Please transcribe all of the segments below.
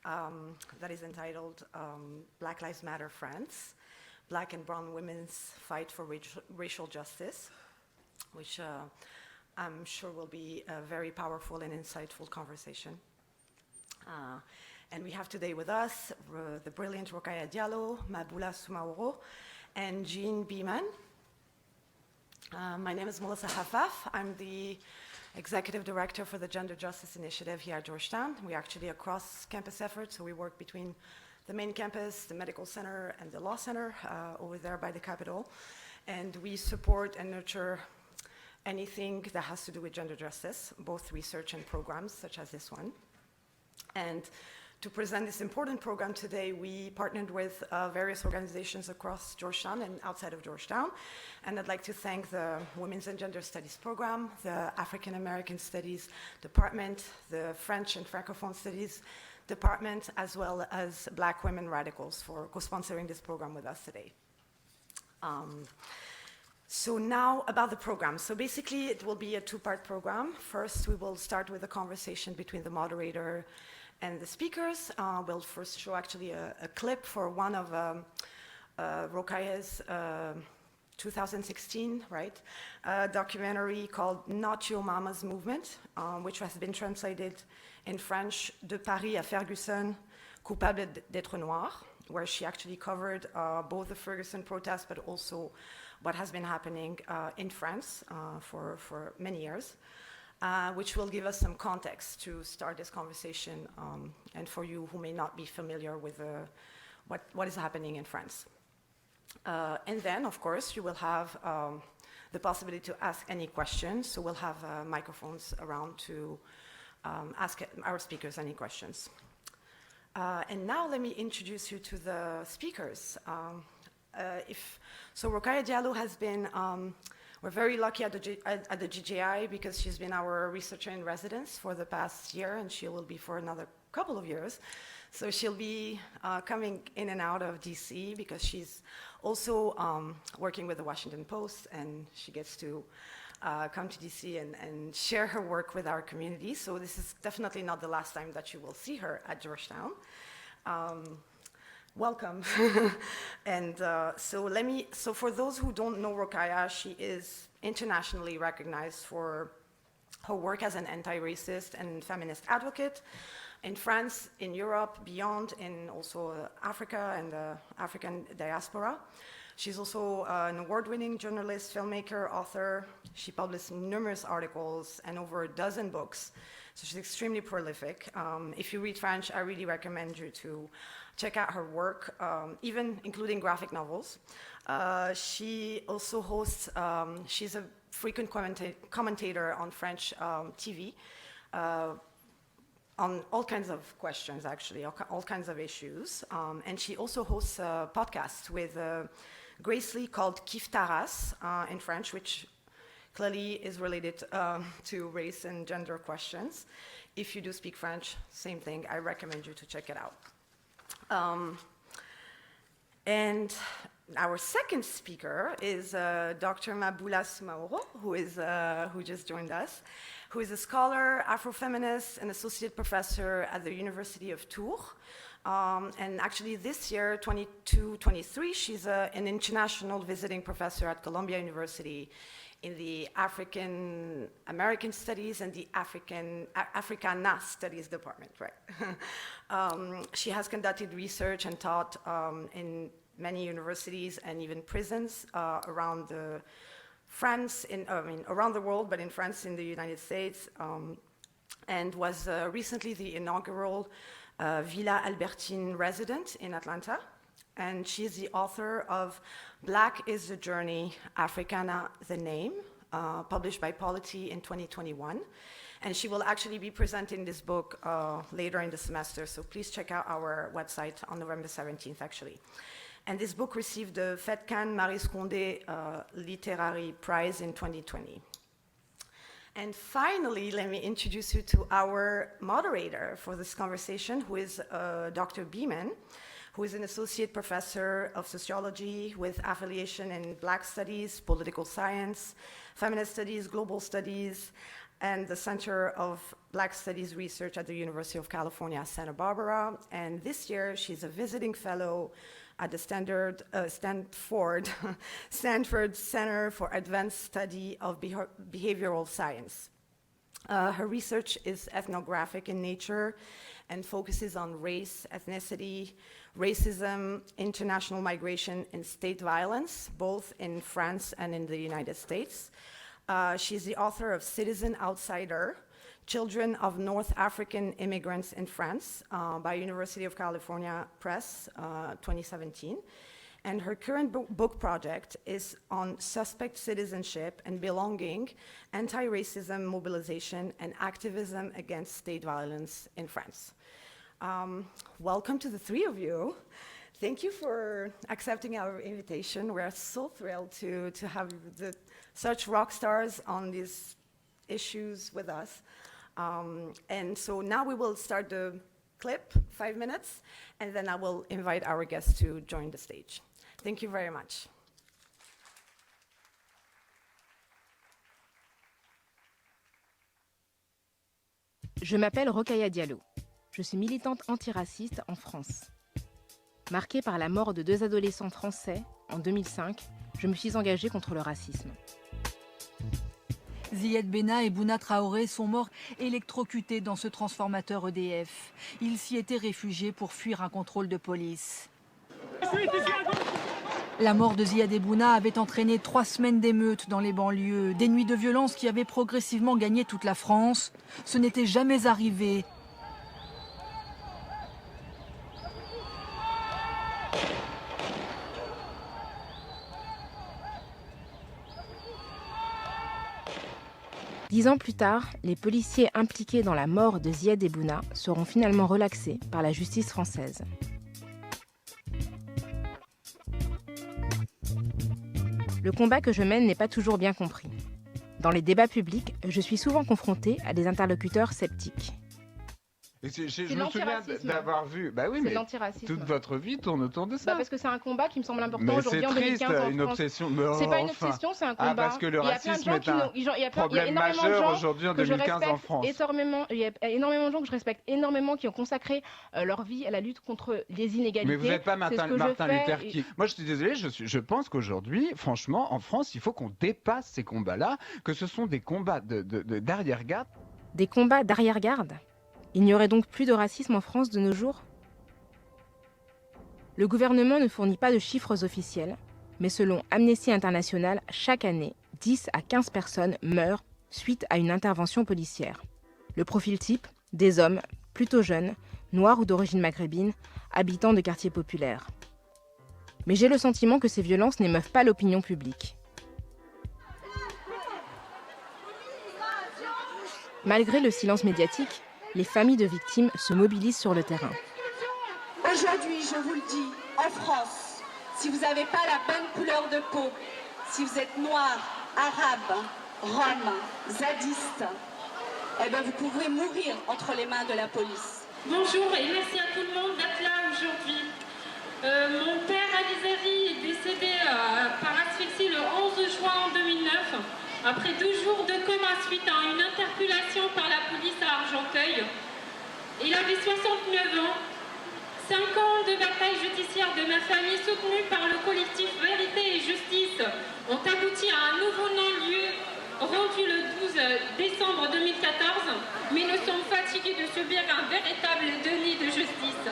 that is entitled Black Lives Matter France, Black and Brown Women's Fight for Racial Justice, which I'm sure will be a very powerful and insightful conversation. And we have today with us the brilliant Rokhaya Diallo, Maboula Soumahoro, and Jean Beaman. My name is Melissa Hafaf. I'm the Executive Director for the Gender Justice Initiative here at Georgetown. We're actually a cross-campus effort, so we work between the main campus, the medical center, and the law center over there by the Capitol. And we support and nurture anything that has to do with gender justice, both research and programs such as this one. And to present this important program today, we partnered with various organizations across Georgetown and outside of Georgetown. And I'd like to thank the Women's and Gender Studies program, the African American Studies Department, the French and Francophone Studies Department, as well as Black Women Radicals for co-sponsoring this program with us today. So now about the program. So basically it will be a two-part program. First, we will start with a conversation between the moderator and the speakers. We'll first show actually a clip for one of Rokhaya's 2016, documentary called Not Your Mama's Movement, which has been translated in French, De Paris à Ferguson, Coupable d'être noir, where she actually covered both the Ferguson protests, but also what has been happening in France for many years. Which will give us some context to start this conversation, and for you who may not be familiar with what is happening in France. And then, of course, you will have the possibility to ask any questions, so we'll have microphones around to ask our speakers any questions. And now let me introduce you to the speakers. So Rokhaya Diallo has been we're very lucky at the GJI because she's been our researcher in residence for the past year, and she will be for another couple of years. So she'll be coming in and out of DC because she's also working with the Washington Post, and she gets to come to DC and share her work with our community. So this is definitely not the last time that you will see her at Georgetown. Welcome. And so for those who don't know Rokhaya, she is internationally recognized for her work as an anti-racist and feminist advocate in France, in Europe, beyond, in also Africa and the African diaspora. She's also an award-winning journalist, filmmaker, author. She published numerous articles and over a dozen books. So she's extremely prolific. If you read French, I really recommend you to check out her work, even including graphic novels. She also hosts, she's a frequent commentator on French TV on all kinds of questions, actually, all kinds of issues. And she also hosts a podcast with Grace Lee called Kif Taras in French, which clearly is related to race and gender questions. If you do speak French, same thing, I recommend you to check it out. And our second speaker is Dr. Maboula Soumahoro, who just joined us, who is a scholar, Afro-feminist, and associate professor at the University of Tours. And actually this year, 22-23, she's an international visiting professor at Columbia University in the African American Studies and the Africana Studies Department, right? She has conducted research and taught in many universities and even prisons around around the world, but in France, in the United States, and was recently the inaugural Villa Albertine resident in Atlanta. And she's the author of Black is the Journey, Africana, the Name, published by Polity in 2021. And she will actually be presenting this book later in the semester, so please check out our website on November 17th, actually. And this book received the Fedcan Maryse Condé Literary Prize in 2020. And finally, let me introduce you to our moderator for this conversation, who is Dr. Beaman, who is an associate professor of sociology with affiliation in Black studies, political science, feminist studies, global studies, and the Center of Black Studies Research at the University of California, Santa Barbara. And this year, she's a visiting fellow at the Stanford Center for Advanced Study of Behavioral Science. Her research is ethnographic in nature and focuses on race, ethnicity, racism, international migration, and state violence, both in France and in the United States. She's the author of Citizen Outsider, Children of North African Immigrants in France by University of California Press, 2017. And her current book project is on suspect citizenship and belonging, anti-racism mobilization, and activism against state violence in France. Welcome to the three of you. Thank you for accepting our invitation. We're so thrilled to have such rock stars on these issues with us. And so now we will start the clip, 5 minutes, and then I will invite our guests to join the stage. Thank you very much. Je m'appelle Rokhaya Diallo. Je suis militante antiraciste en France. Marquée par la mort de 2 adolescents français en 2005, je me suis engagée contre le racisme. Ziad Benna et Bouna Traoré sont morts électrocutés dans ce transformateur EDF. Ils s'y étaient réfugiés pour fuir un contrôle de police. La mort de Ziad et Bouna avait entraîné 3 semaines d'émeutes dans les banlieues, des nuits de violence qui avaient progressivement gagné toute la France. Ce n'était jamais arrivé. Dix ans plus tard, les policiers impliqués dans la mort de Ziad et Bouna seront finalement relaxés par la justice française. Le combat que je mène n'est pas toujours bien compris. Dans les débats publics, je suis souvent confrontée à des interlocuteurs sceptiques. Je me souviens d'avoir vu. Bah oui, mais toute votre vie tourne autour de ça. Parce que c'est un combat qui me semble important aujourd'hui en 2015 en France. Une obsession. C'est pas une obsession, c'est un combat. Parce que le racisme est un problème majeur aujourd'hui en 2015 en France. Il y a énormément de gens que je respecte énormément qui ont consacré leur vie à la lutte contre les inégalités. Mais vous n'êtes pas Martin Luther King. Moi, je suis désolé, je pense qu'aujourd'hui, franchement, en France, il faut qu'on dépasse ces combats-là, que ce sont des combats d'arrière-garde. Des combats d'arrière-garde ? Il n'y aurait donc plus de racisme en France de nos jours ? Le gouvernement ne fournit pas de chiffres officiels, mais selon Amnesty International, chaque année, 10 à 15 personnes meurent suite à une intervention policière. Le profil type, des hommes, plutôt jeunes, noirs ou d'origine maghrébine, habitants de quartiers populaires. Mais j'ai le sentiment que ces violences n'émeuvent pas l'opinion publique. Malgré le silence médiatique, les familles de victimes se mobilisent sur le terrain. Aujourd'hui, je vous le dis, en France, si vous n'avez pas la bonne couleur de peau, si vous êtes noir, arabe, rome, zadiste, eh ben vous pouvez mourir entre les mains de la police. Bonjour et merci à tout le monde d'être là aujourd'hui. Mon père Alizari est décédé par asphyxie le 11 juin 2009. Après 2 jours de coma suite à une interpellation par la police à Argenteuil. Il avait 69 ans. 5 ans de bataille judiciaire de ma famille soutenue par le collectif Vérité et Justice ont abouti à un nouveau non-lieu rendu le 12 décembre 2014. Mais nous sommes fatigués de subir un véritable déni de justice.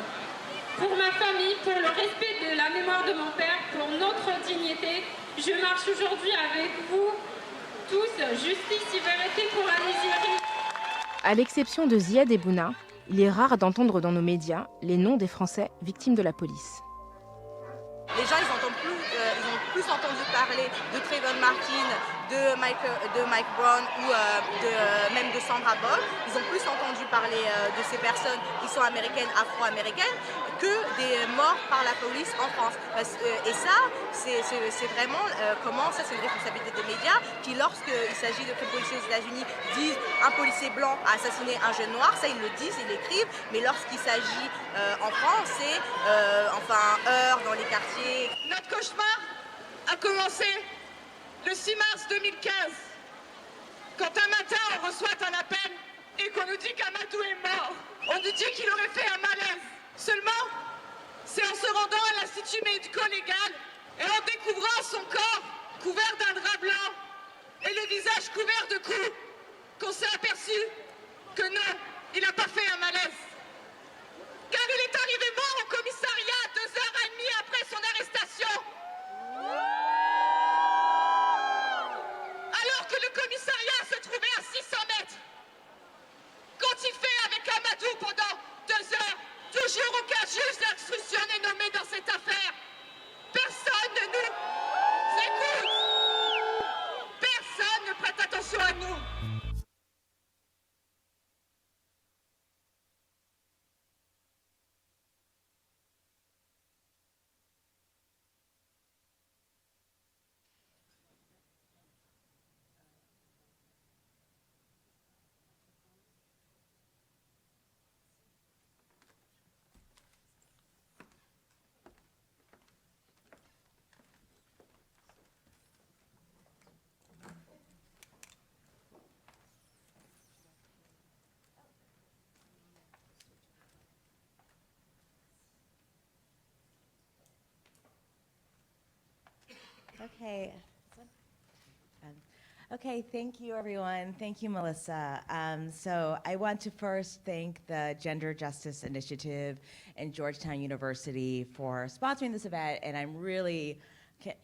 Pour ma famille, pour le respect de la mémoire de mon père, pour notre dignité, je marche aujourd'hui avec vous. Tous, justice et vérité pour Alizari. À l'exception de Ziad et Bouna, il est rare d'entendre dans nos médias les noms des Français victimes de la police. Les gens, ils ont plus entendu parler de Trayvon Martin, de Mike Brown ou même de Sandra Ball. Ils ont plus entendu parler de ces personnes qui sont américaines, afro-américaines, que des morts par la police en France. Et ça, c'est vraiment comment ça, c'est une responsabilité des médias qui, lorsqu'il s'agit de que les policiers aux États-Unis disent un policier blanc a assassiné un jeune noir, ça ils le disent, ils l'écrivent, mais lorsqu'il s'agit en France, c'est heurts dans les quartiers. Notre cauchemar a commencé le 6 mars 2015, Quand un matin on reçoit un appel et qu'on nous dit qu'Amadou est mort, on nous dit qu'il aurait fait un malaise. Seulement, c'est en se rendant à l'Institut médico-légal et en découvrant son corps couvert d'un drap blanc et le visage couvert de coups qu'on s'est aperçu que non, il n'a pas fait un malaise. Car il est arrivé mort au commissariat 2h30 après son arrestation. Alors que le commissariat se trouvait à 600 mètres. Quand il fait avec Amadou pendant 2 heures, toujours aucun juge d'instruction n'est nommé dans cette affaire. Personne ne nous écoute. Personne ne prête attention à nous. Okay. Okay, thank you, everyone. Thank you, Melissa. So I want to first thank the Gender Justice Initiative and Georgetown University for sponsoring this event, and I'm really,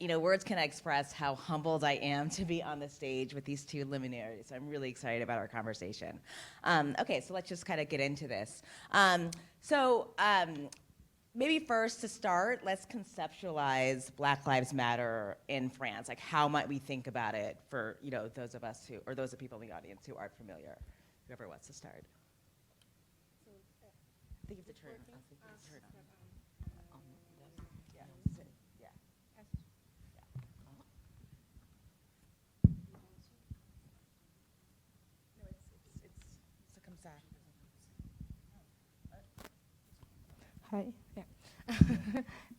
words cannot express how humbled I am to be on the stage with these two luminaries. I'm really excited about our conversation. Okay, so let's just kind of get into this. Maybe first to start, let's conceptualize Black Lives Matter in France. Like, how might we think about it for those of us who, or those of people in the audience who aren't familiar? Whoever wants to start. I think you have to turn on. Hi. Yeah.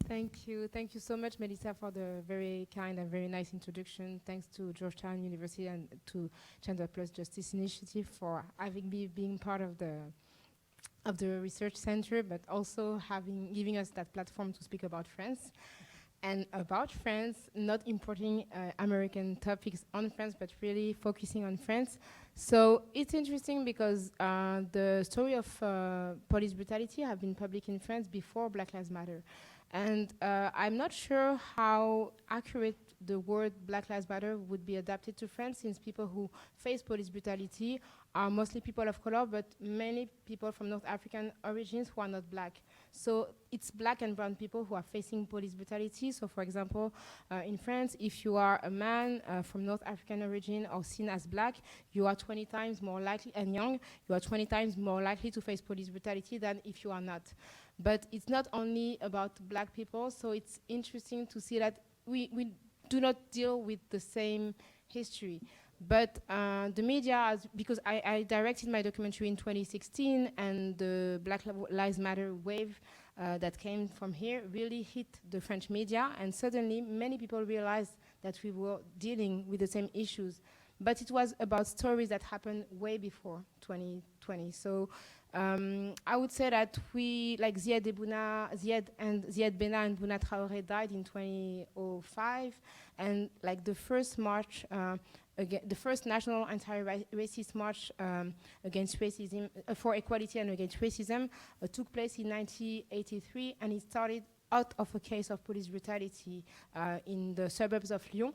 Thank you so much, Melissa, for the very kind and very nice introduction. Thanks to Georgetown University and to Gender Plus Justice Initiative for having me being part of the research center, but also giving us that platform to speak about France. And about France, not importing American topics on France, but really focusing on France. So it's interesting because the story of police brutality have been public in France before Black Lives Matter. And I'm not sure how accurate the word Black Lives Matter would be adapted to France, since people who face police brutality are mostly people of color, but many people from North African origins who are not black. So it's black and brown people who are facing police brutality. So for example, in France, if you are a man from North African origin or seen as black, you are 20 times more likely, and young, you are 20 times more likely to face police brutality than if you are not. But it's not only about black people, so it's interesting to see that we do not deal with the same history. But the media, because I directed my documentary in 2016, and the Black Lives Matter wave that came from here really hit the French media, and suddenly many people realized that we were dealing with the same issues. But it was about stories that happened way before 2020. So I would say that we, like Ziad Bena and Bouna Traoré died in 2005, and like the first march, the first national anti-racist march against racism, for equality and against racism, took place in 1983, and it started out of a case of police brutality in the suburbs of Lyon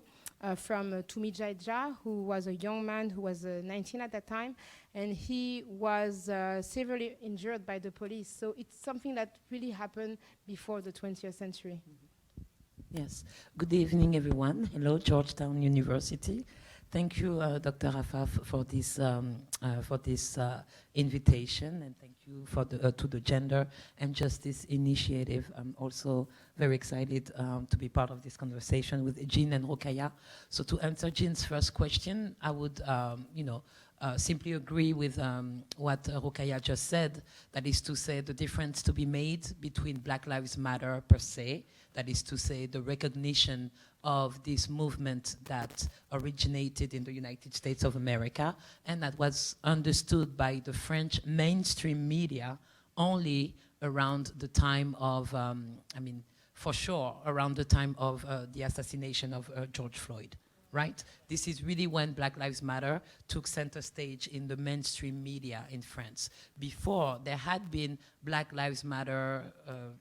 from Toumi Djaidja, who was a young man who was 19 at that time, and he was severely injured by the police. So it's something that really happened before the 20th century. Yes. Good evening, everyone. Hello, Georgetown University. Thank you, Dr. Afaf, for this invitation, and thank you for to the Gender and Justice Initiative. I'm also very excited to be part of this conversation with Jean and Rokhaya. So to answer Jean's first question, I would, simply agree with what Rokhaya just said. That is to say, the difference to be made between Black Lives Matter per se, That is to say, the recognition of this movement that originated in the United States of America and that was understood by the French mainstream media only around the time of, for sure, around the time of the assassination of George Floyd. Right? This is really when Black Lives Matter took center stage in the mainstream media in France. Before, there had been Black Lives Matter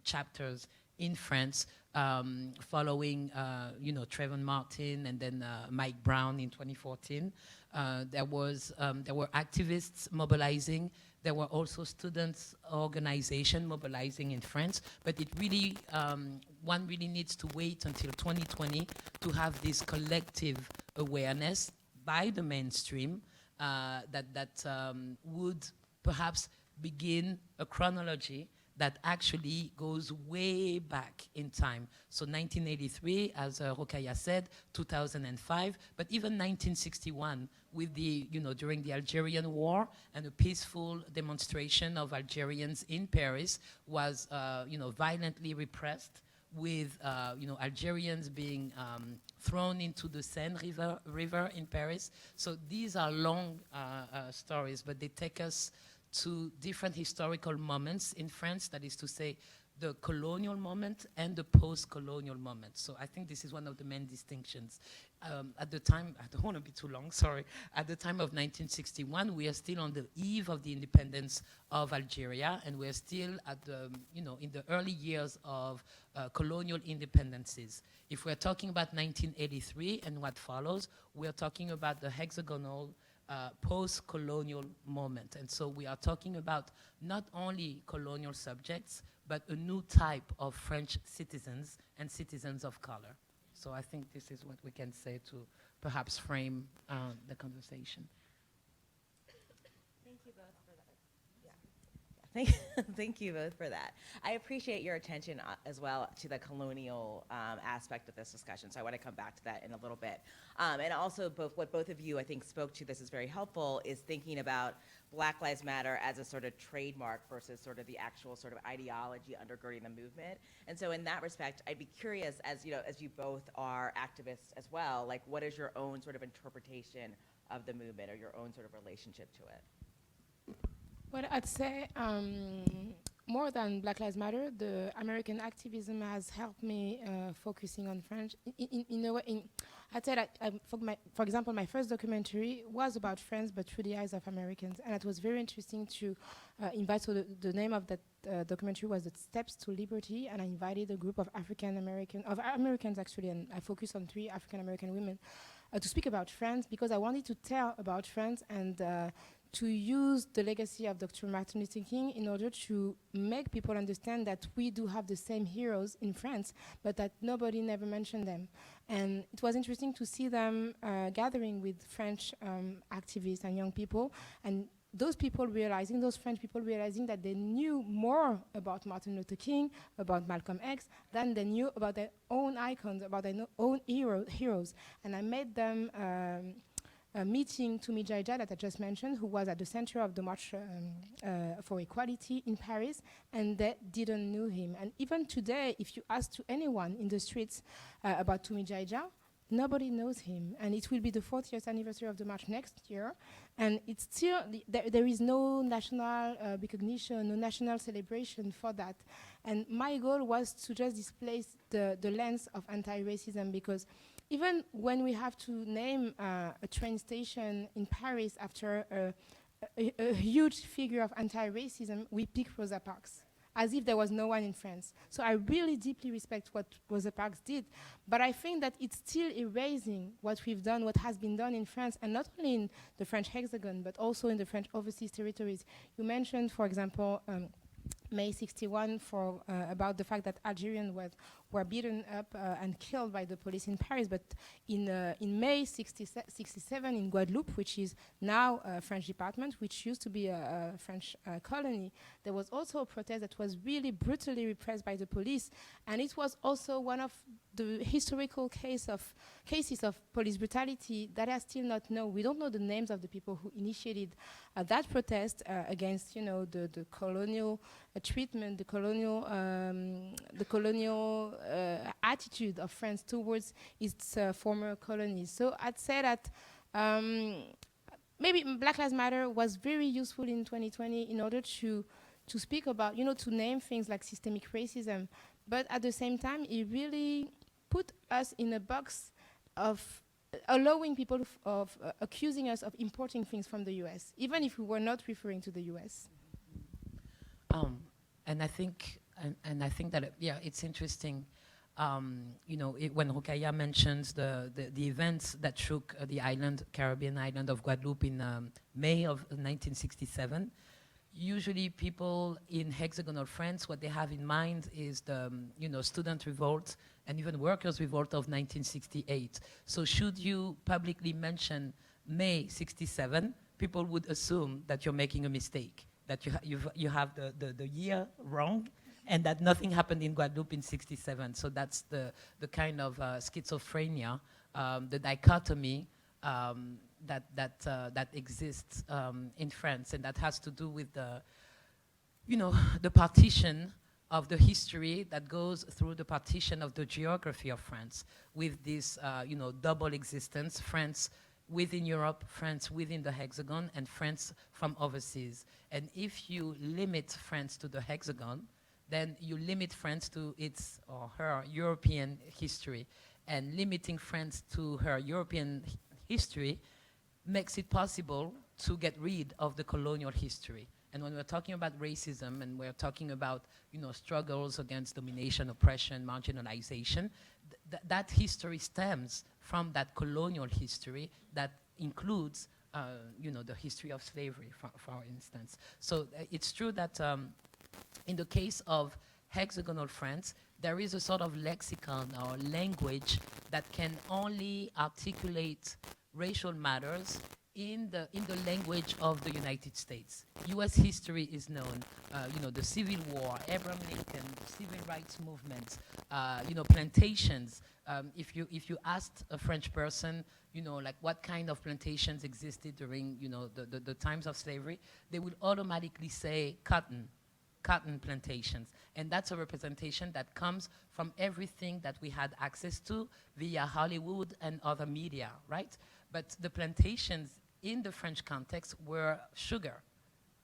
chapters in France following, Trayvon Martin and then Mike Brown in 2014. There were activists mobilizing. There were also students' organization mobilizing in France, but it really, one really needs to wait until 2020 to have this collective awareness by the mainstream that would perhaps begin a chronology that actually goes way back in time. So 1983, as Rokhaya said, 2005, but even 1961 with the, during the Algerian War and a peaceful demonstration of Algerians in Paris was, violently repressed with, Algerians being thrown into the Seine river in Paris. So these are long stories, but they take us to different historical moments in France, that is to say, the colonial moment and the post-colonial moment. So I think this is one of the main distinctions. At the time, I don't want to be too long, sorry. At the time of 1961, we are still on the eve of the independence of Algeria, and we're still at the, in the early years of colonial independences. If we're talking about 1983 and what follows, we're talking about the hexagonal post-colonial moment. And so we are talking about not only colonial subjects, but a new type of French citizens and citizens of color. So I think this is what we can say to perhaps frame the conversation. Thank you both for that. Thank you both for that. I appreciate your attention as well to the colonial aspect of this discussion, so I want to come back to that in a little bit. And also, what both of you, I think, spoke to, this is very helpful, is thinking about Black Lives Matter as a sort of trademark versus sort of the actual sort of ideology undergirding the movement. And so in that respect, I'd be curious, as you both are activists as well, like what is your own sort of interpretation of the movement or your own sort of relationship to it? Well, I'd say more than Black Lives Matter, the American activism has helped me focusing on French. In a way, I'd say that, for example, my first documentary was about France, but through the eyes of Americans. And it was very interesting to invite, so the name of that documentary was The Steps to Liberty, and I invited a group of Americans actually, and I focused on 3 African-American women to speak about France, because I wanted to tell about France and to use the legacy of Dr. Martin Luther King in order to make people understand that we do have the same heroes in France, but that nobody never mentioned them. And it was interesting to see them gathering with French activists and young people, and those French people realizing that they knew more about Martin Luther King, about Malcolm X, than they knew about their own icons, about their own heroes. And I made them meeting Toumi Jaija that I just mentioned, who was at the center of the March for Equality in Paris, and they didn't know him. And even today, if you ask to anyone in the streets about Toumi Jaija, nobody knows him. And it will be the 40th anniversary of the March next year, and it's still, there is no national recognition, no national celebration for that. And my goal was to just displace the lens of anti-racism, because even when we have to name a train station in Paris after a huge figure of anti-racism, we pick Rosa Parks, as if there was no one in France. So I really deeply respect what Rosa Parks did, but I think that it's still erasing what we've done, what has been done in France, and not only in the French hexagon, but also in the French overseas territories. You mentioned, for example, May 61 about the fact that Algerians were beaten up and killed by the police in Paris, but in May 67 in Guadeloupe, which is now a French department, which used to be a French colony, there was also a protest that was really brutally repressed by the police, and it was also one of the historical cases of police brutality that are still not known. We don't know the names of the people who initiated that protest against, the colonial treatment, the colonial attitude of France towards its former colonies. So I'd say that maybe Black Lives Matter was very useful in 2020 in order to speak about, to name things like systemic racism, but at the same time, it really put us in a box of allowing people of accusing us of importing things from the US, even if we were not referring to the US. And I think that it's interesting. When Rokhaya mentions the events that shook the Caribbean island of Guadeloupe in May of 1967, usually people in hexagonal France, what they have in mind is the student revolt and even workers' revolt of 1968. So should you publicly mention May 67, people would assume that you're making a mistake, that you have the year wrong, and that nothing happened in Guadeloupe in 67. So that's the kind of schizophrenia, the dichotomy that exists in France, and that has to do with the partition of the history that goes through the partition of the geography of France, with this double existence: France within Europe, France within the hexagon, and France from overseas. And if you limit France to the hexagon, then you limit France to its or her European history. And limiting France to her European history makes it possible to get rid of the colonial history. And when we're talking about racism and we're talking about struggles against domination, oppression, marginalization, that history stems from that colonial history that includes the history of slavery, for instance. So it's true that in the case of hexagonal France, there is a sort of lexicon or language that can only articulate racial matters in the language of the United States. U.S. history is known, the Civil War, Abraham Lincoln, civil rights movement, plantations. If you asked a French person, like what kind of plantations existed during, the times of slavery, they would automatically say cotton plantations. And that's a representation that comes from everything that we had access to via Hollywood and other media, right? But the plantations in the French context were sugar.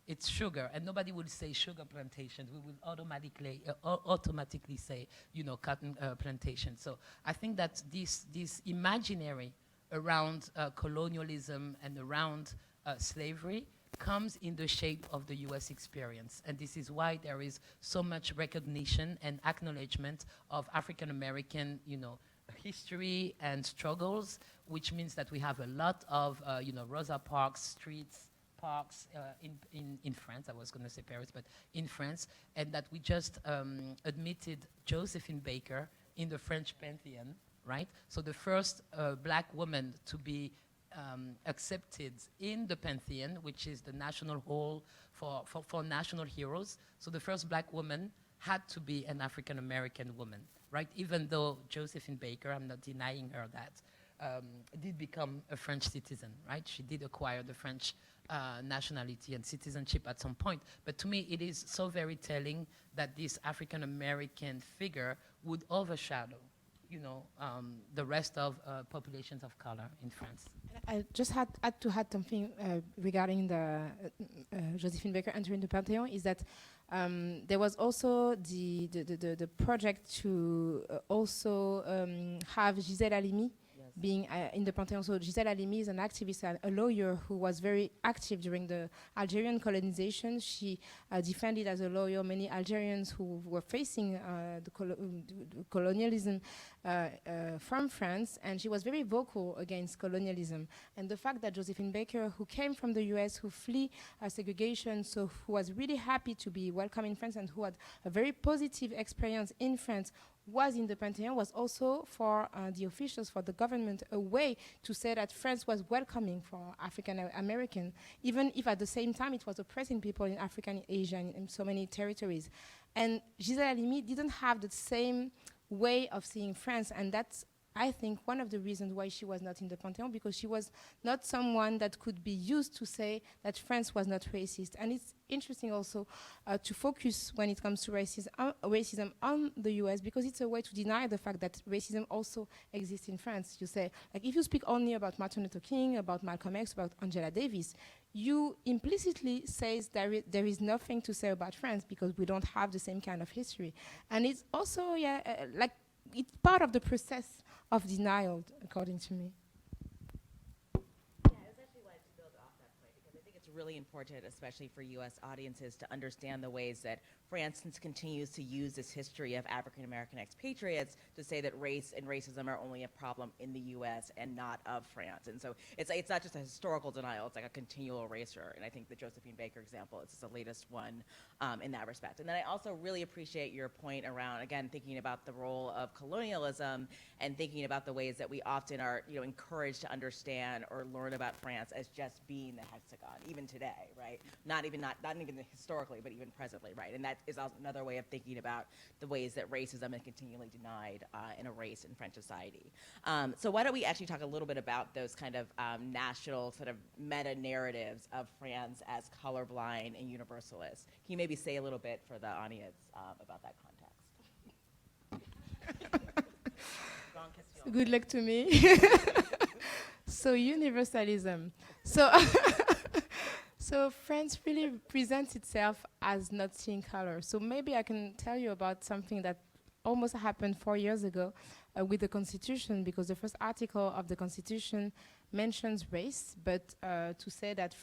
It's sugar, and nobody would say sugar plantations. We would automatically say, cotton plantations. So I think that this imaginary around colonialism and around slavery comes in the shape of the US experience. And this is why there is so much recognition and acknowledgement of African American, history and struggles, which means that we have a lot of, Rosa Parks, streets, parks in France. I was going to say Paris, but in France, and that we just admitted Josephine Baker in the French Pantheon, right? So the first black woman to be accepted in the Pantheon, which is the national hall for national heroes. So the first black woman had to be an African American woman, right? Even though Josephine Baker, I'm not denying her that, did become a French citizen, right? She did acquire the French nationality and citizenship at some point. But to me, it is so very telling that this African American figure would overshadow, the rest of populations of color in France. I just had to add something regarding the Josephine Baker entering the Pantheon, is that there was also the project to also have Gisèle Halimi being in the Pantheon. So Gisèle Halimi is an activist and a lawyer who was very active during the Algerian colonization. She defended as a lawyer many Algerians who were facing the colonialism from France, and she was very vocal against colonialism. And the fact that Josephine Baker, who came from the US, who fled segregation, so who was really happy to be welcome in France and who had a very positive experience in France, was in the Pantheon, was also for the officials, for the government, a way to say that France was welcoming for African American, even if at the same time it was oppressing people in Africa and Asia and in so many territories. And Gisèle Halimi didn't have the same way of seeing France, and that's I think, one of the reasons why she was not in the Pantheon, because she was not someone that could be used to say that France was not racist. And it's interesting also to focus when it comes to racism on the US, because it's a way to deny the fact that racism also exists in France. You say, like, if you speak only about Martin Luther King, about Malcolm X, about Angela Davis, you implicitly say there is nothing to say about France because we don't have the same kind of history. And it's also, like, it's part of the process of denial, according to me. Really important, especially for U.S. audiences, to understand the ways that France continues to use this history of African American expatriates to say that race and racism are only a problem in the U.S. and not of France. And so it's not just a historical denial, it's like a continual erasure. And I think the Josephine Baker example is the latest one in that respect. And then I also really appreciate your point around, again, thinking about the role of colonialism and thinking about the ways that we often are, encouraged to understand or learn about France as just being the hexagon, even today, right? Not even historically, but even presently, right? And that is also another way of thinking about the ways that racism is continually denied in a race in French society. So why don't we actually talk a little bit about those kind of national sort of meta-narratives of France as colorblind and universalist. Can you maybe say a little bit for the audience about that context? Good luck to me. So universalism. So France really presents itself as not seeing color. So maybe I can tell you about something that almost happened 4 years ago with the Constitution, because the first article of the Constitution mentions race, but to say that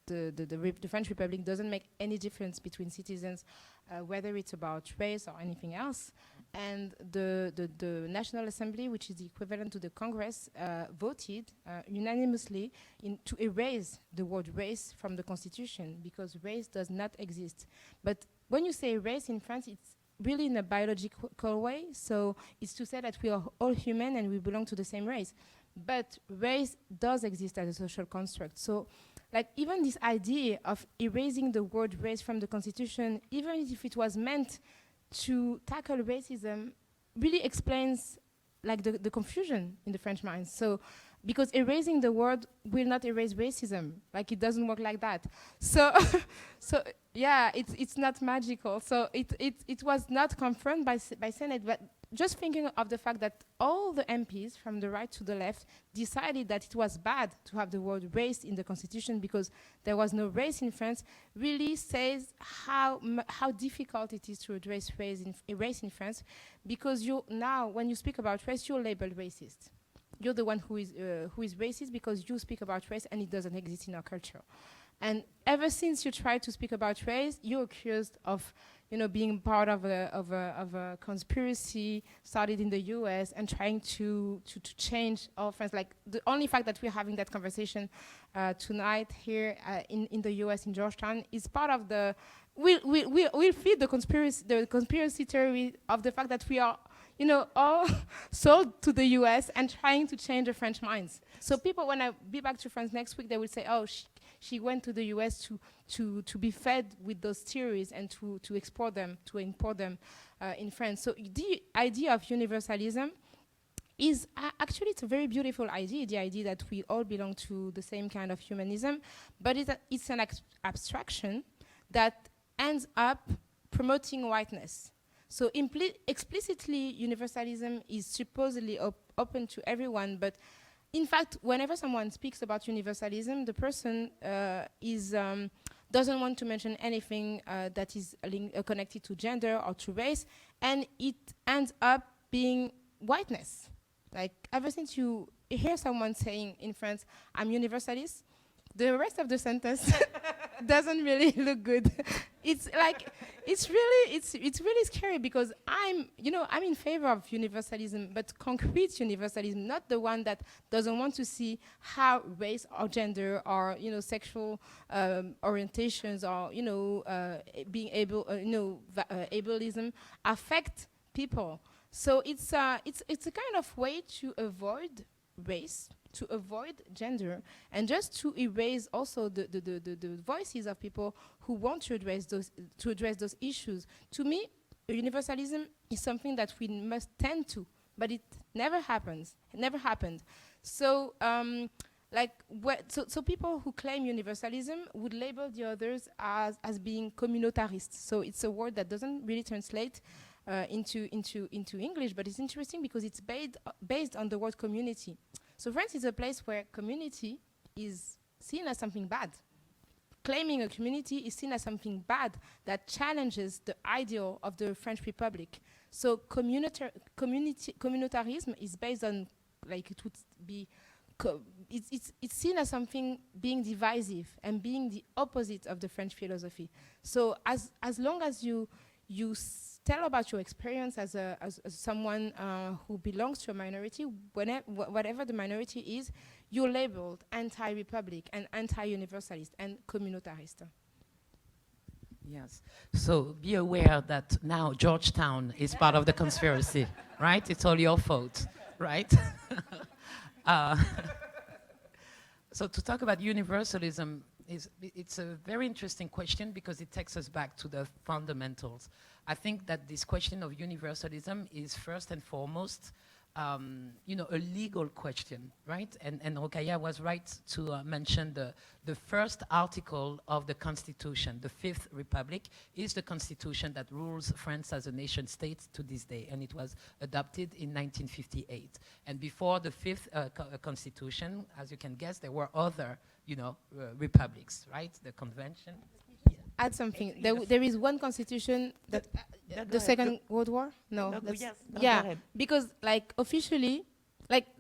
the French Republic doesn't make any difference between citizens, whether it's about race or anything else. And the National Assembly, which is the equivalent to the Congress, voted unanimously to erase the word race from the Constitution, because race does not exist. But when you say race in France, it's really in a biological way. So it's to say that we are all human and we belong to the same race. But race does exist as a social construct. So, like, even this idea of erasing the word race from the Constitution, even if it was meant to tackle racism, really explains, like, the confusion in the French minds. So, because erasing the word will not erase racism, like, it doesn't work like that. So, yeah, it's not magical. So it was not confirmed by Senate, but just thinking of the fact that all the MPs from the right to the left decided that it was bad to have the word race in the Constitution because there was no race in France, really says how difficult it is to address race in France, because now when you speak about race, you're labeled racist. You're the one who is racist because you speak about race and it doesn't exist in our culture. And ever since you try to speak about race, you're accused of, being part of a conspiracy started in the U.S. and trying to change all France. Like, the only fact that we're having that conversation tonight here in the U.S. in Georgetown is part of the. We'll feed the conspiracy theory of the fact that we are, all sold to the U.S. and trying to change the French minds. So people, when I be back to France next week, they will say, oh, she went to the U.S. to be fed with those theories and to export them, to import them in France. So the idea of universalism is actually, it's a very beautiful idea, the idea that we all belong to the same kind of humanism, but it's an abstraction that ends up promoting whiteness. So explicitly, universalism is supposedly open to everyone, but in fact, whenever someone speaks about universalism, the person doesn't want to mention anything that is connected to gender or to race, and it ends up being whiteness. Like, ever since you hear someone saying in France, I'm universalist, the rest of the sentence doesn't really look good. It's like, it's really scary, because I'm in favor of universalism, but concrete universalism, not the one that doesn't want to see how race or gender or sexual orientations or being able ableism affect people. So it's a kind of way to avoid race, to avoid gender, and just to erase also the voices of people who want to address those issues. To me, universalism is something that we must tend to but it never happens. It never happened. So, so people who claim universalism would label the others as being communautarist. So it's a word that doesn't really translate into English, but it's interesting because it's based on the word community. So France is a place where community is seen as something bad. Claiming a community is seen as something bad that challenges the ideal of the French Republic. So communitarism is based on, like, it would be, it's seen as something being divisive and being the opposite of the French philosophy. So as long as you tell about your experience as someone who belongs to a minority, whatever the minority is, you're labeled anti-republic and anti-universalist and communautarist. Yes. So be aware that now Georgetown is part of the conspiracy, right? It's all your fault, right? So to talk about universalism, it's a very interesting question because it takes us back to the fundamentals. I think that this question of universalism is first and foremost a legal question, right? And Rokhaya was right to mention the first article of the Constitution. The Fifth Republic is the Constitution that rules France as a nation state to this day, and it was adopted in 1958. And before the Fifth Constitution, as you can guess, there were other, republics, right? The Convention. Add something. There is one constitution that the Second World War. Because officially,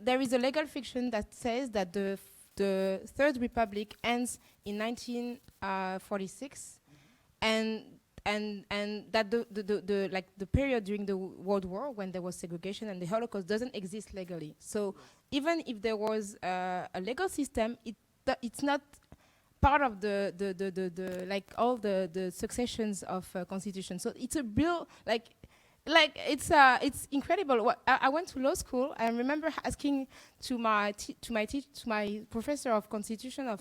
there is a legal fiction that says that the Third Republic ends in 1946, and that the period during the World War when there was segregation and the Holocaust doesn't exist legally. So even if there was a legal system, it's not part of all the successions of constitution. So it's a real it's incredible. I went to law school. I remember asking to my professor of constitution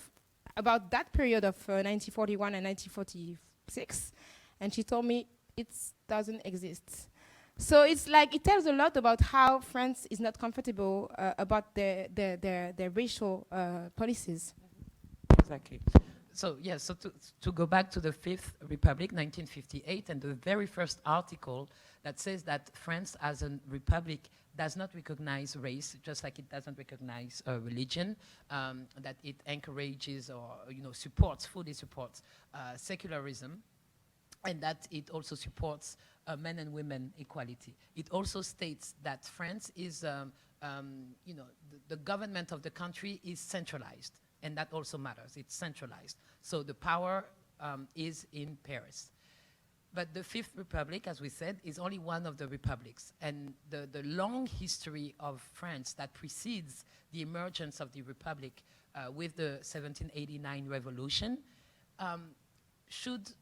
about that period of 1941 and 1946, and she told me it doesn't exist. So it's it tells a lot about how France is not comfortable about their racial policies. Exactly. So yes, so to go back to the Fifth Republic, 1958, and the very first article that says that France as a republic does not recognize race, just like it doesn't recognize religion, that it encourages or fully supports secularism, and that it also supports men and women equality. It also states that France is, the government of the country is centralized. And that also matters. It's centralized. So the power is in Paris. But the Fifth Republic, as we said, is only one of the republics. And the long history of France that precedes the emergence of the Republic with the 1789 revolution should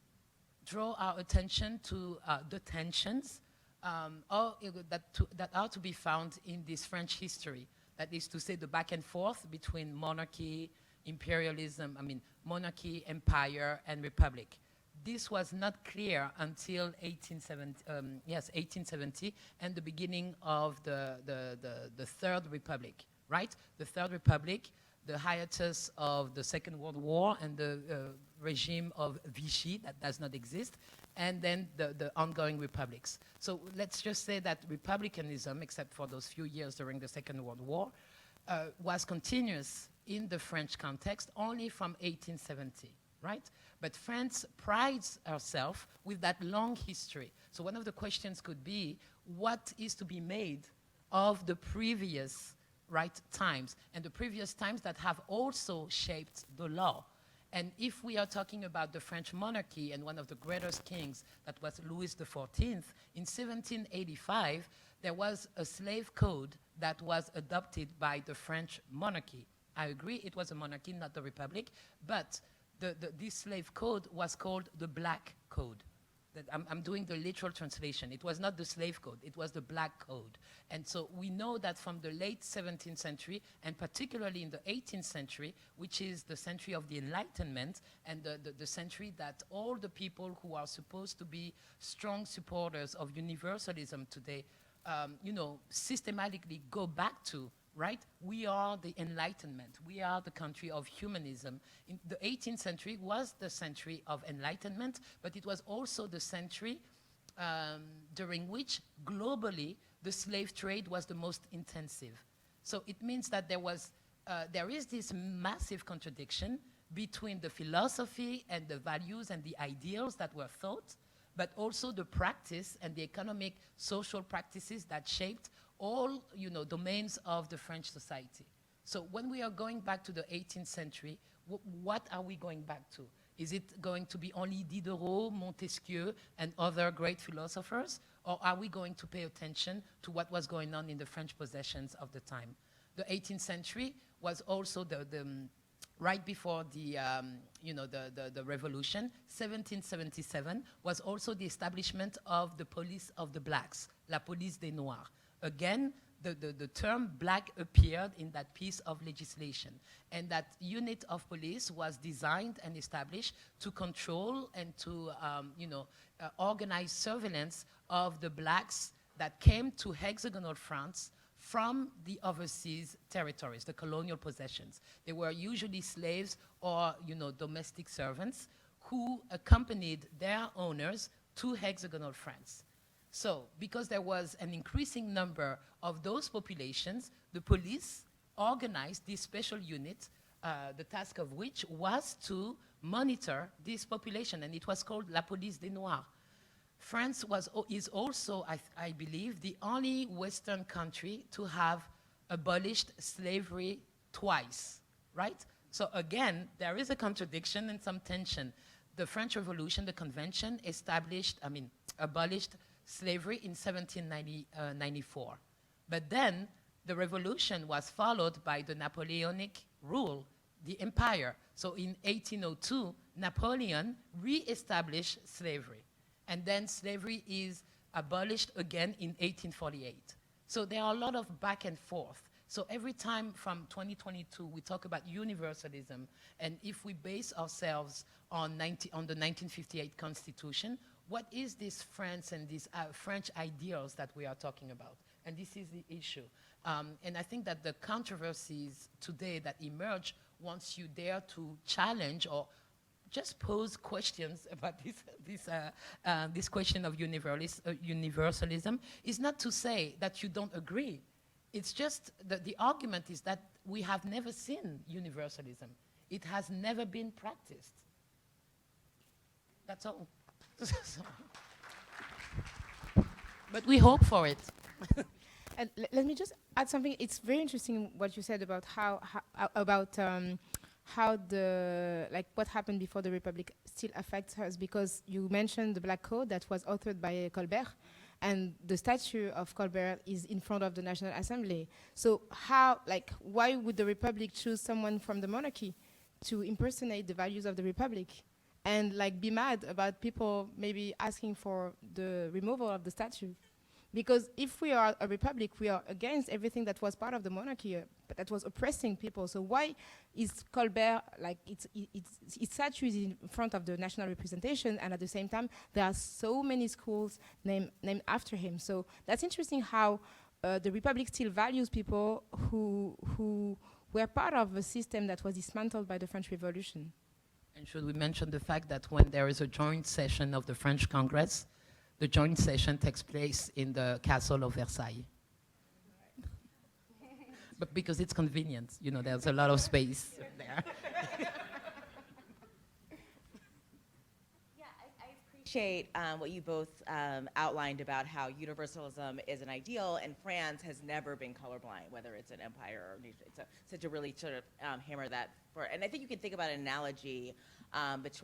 draw our attention to the tensions that are to be found in this French history. That is to say, the back and forth between monarchy, imperialism, monarchy, empire, and republic. This was not clear until 1870 and the beginning of the Third Republic, right? The Third Republic, the hiatus of the Second World War and the regime of Vichy that does not exist, and then the ongoing republics. So let's just say that republicanism, except for those few years during the Second World War, was continuous in the French context only from 1870, right? But France prides herself with that long history. So one of the questions could be, what is to be made of the previous times, and the previous times that have also shaped the law? And if we are talking about the French monarchy and one of the greatest kings, that was Louis XIV, in 1785, there was a slave code that was adopted by the French monarchy. I agree, it was a monarchy, not the republic, but this slave code was called the Black Code. I'm doing the literal translation. It was not the slave code, it was the Black Code. And so we know that from the late 17th century, and particularly in the 18th century, which is the century of the Enlightenment, and the century that all the people who are supposed to be strong supporters of universalism today systematically go back to, right? We are the Enlightenment. We are the country of humanism. In the 18th century was the century of Enlightenment, but it was also the century during which globally the slave trade was the most intensive. So it means that there is this massive contradiction between the philosophy and the values and the ideals that were thought, but also the practice and the economic, social practices that shaped all, domains of the French society. So when we are going back to the 18th century, what are we going back to? Is it going to be only Diderot, Montesquieu, and other great philosophers? Or are we going to pay attention to what was going on in the French possessions of the time? The 18th century was also right before the revolution. 1777 was also the establishment of the police of the blacks, la police des noirs. Again, the term black appeared in that piece of legislation. And that unit of police was designed and established to control and to organize surveillance of the blacks that came to hexagonal France from the overseas territories, the colonial possessions. They were usually slaves or domestic servants who accompanied their owners to hexagonal France. So, because there was an increasing number of those populations, the police organized this special unit, the task of which was to monitor this population, and it was called La Police des Noirs. France is also, I believe, the only Western country to have abolished slavery twice, right? So again, there is a contradiction and some tension. The French Revolution, the convention, abolished slavery in 1794. But then the revolution was followed by the Napoleonic rule, the empire. So in 1802, Napoleon re-established slavery. And then slavery is abolished again in 1848. So there are a lot of back and forth. So every time from 2022, we talk about universalism, and if we base ourselves on the 1958 Constitution, what is this France and these French ideals that we are talking about? And this is the issue. And I think that the controversies today that emerge once you dare to challenge or just pose questions about this question of universalism is not to say that you don't agree. It's just that the argument is that we have never seen universalism. It has never been practiced. That's all. But we hope for it. And let me just add something. It's very interesting what you said about how what happened before the Republic still affects us, because you mentioned the Black Code that was authored by Colbert, and the statue of Colbert is in front of the National Assembly. So why would the Republic choose someone from the monarchy to impersonate the values of the Republic? And be mad about people maybe asking for the removal of the statue. Because if we are a republic, we are against everything that was part of the monarchy, but that was oppressing people. So why is Colbert, its statue is in front of the national representation, and at the same time, there are so many schools named after him. So that's interesting how the republic still values people who were part of a system that was dismantled by the French Revolution. And should we mention the fact that when there is a joint session of the French Congress, the joint session takes place in the Castle of Versailles? But because it's convenient, there's a lot of space there. Yeah, I appreciate what you both outlined about how universalism is an ideal, and France has never been colorblind, whether it's an empire or nation. So to really sort of hammer that and I think you can think about an analogy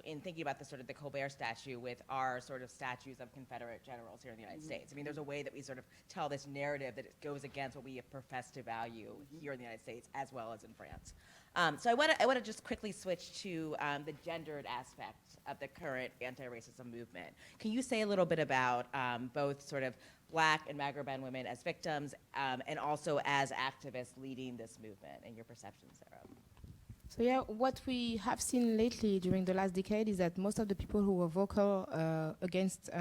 in thinking about the Colbert statue with our sort of statues of Confederate generals here in the United States. I mean, there's a way that we sort of tell this narrative that it goes against what we profess to value here in the United States as well as in France. So I want to just quickly switch to the gendered aspect of the current anti-racism movement. Can you say a little bit about both sort of Black and Maghreb women as victims and also as activists leading this movement and your perceptions thereof? So yeah, what we have seen lately during the last decade is that most of the people who were vocal against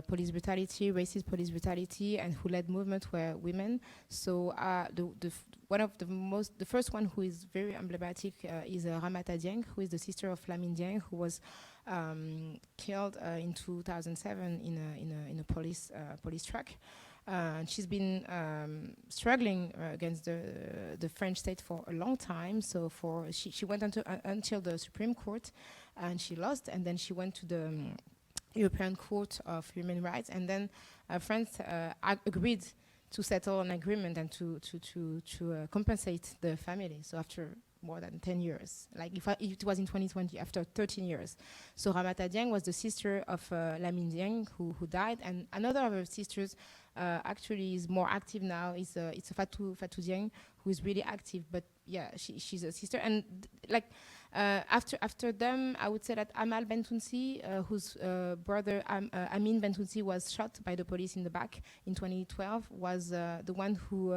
police brutality, racist police brutality, and who led movement were women. So the first one who is very emblematic is Ramata Dieng, who is the sister of Lamine Dieng, who was killed in 2007 in a police truck. And she's been struggling against the French state for a long time. So she went until the Supreme Court, and she lost. And then she went to the European Court of Human Rights. And then France agreed to settle an agreement and to compensate the family. So after more than 10 years, like if it was in 2020, after 13 years. So Ramata Dieng was the sister of Lamine Dieng, who died, and another of her sisters actually is more active now. It's Fatou Dieng, who is really active, but yeah, she's a sister. And after them, I would say that Amal Bentounsi, whose brother Amin Bentounsi was shot by the police in the back in 2012, was the one who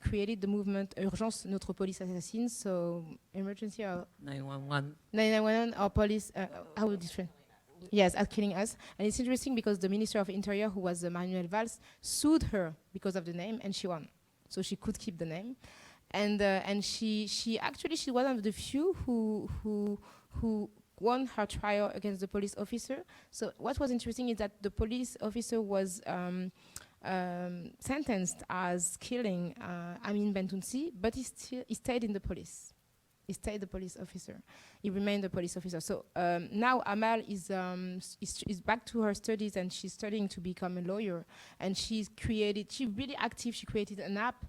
created the movement Urgence Notre Police Assassine, so emergency or 911 or police, how would you yes, at killing us. And it's interesting because the Minister of Interior, who was Manuel Valls, sued her because of the name, and she won. So she could keep the name. And she was one of the few who won her trial against the police officer. So what was interesting is that the police officer was sentenced as killing Amin Bentounsi, but he stayed in the police. He stayed the police officer. He remained a police officer. So now Amal is back to her studies, and she's studying to become a lawyer. And she's really active. She created an app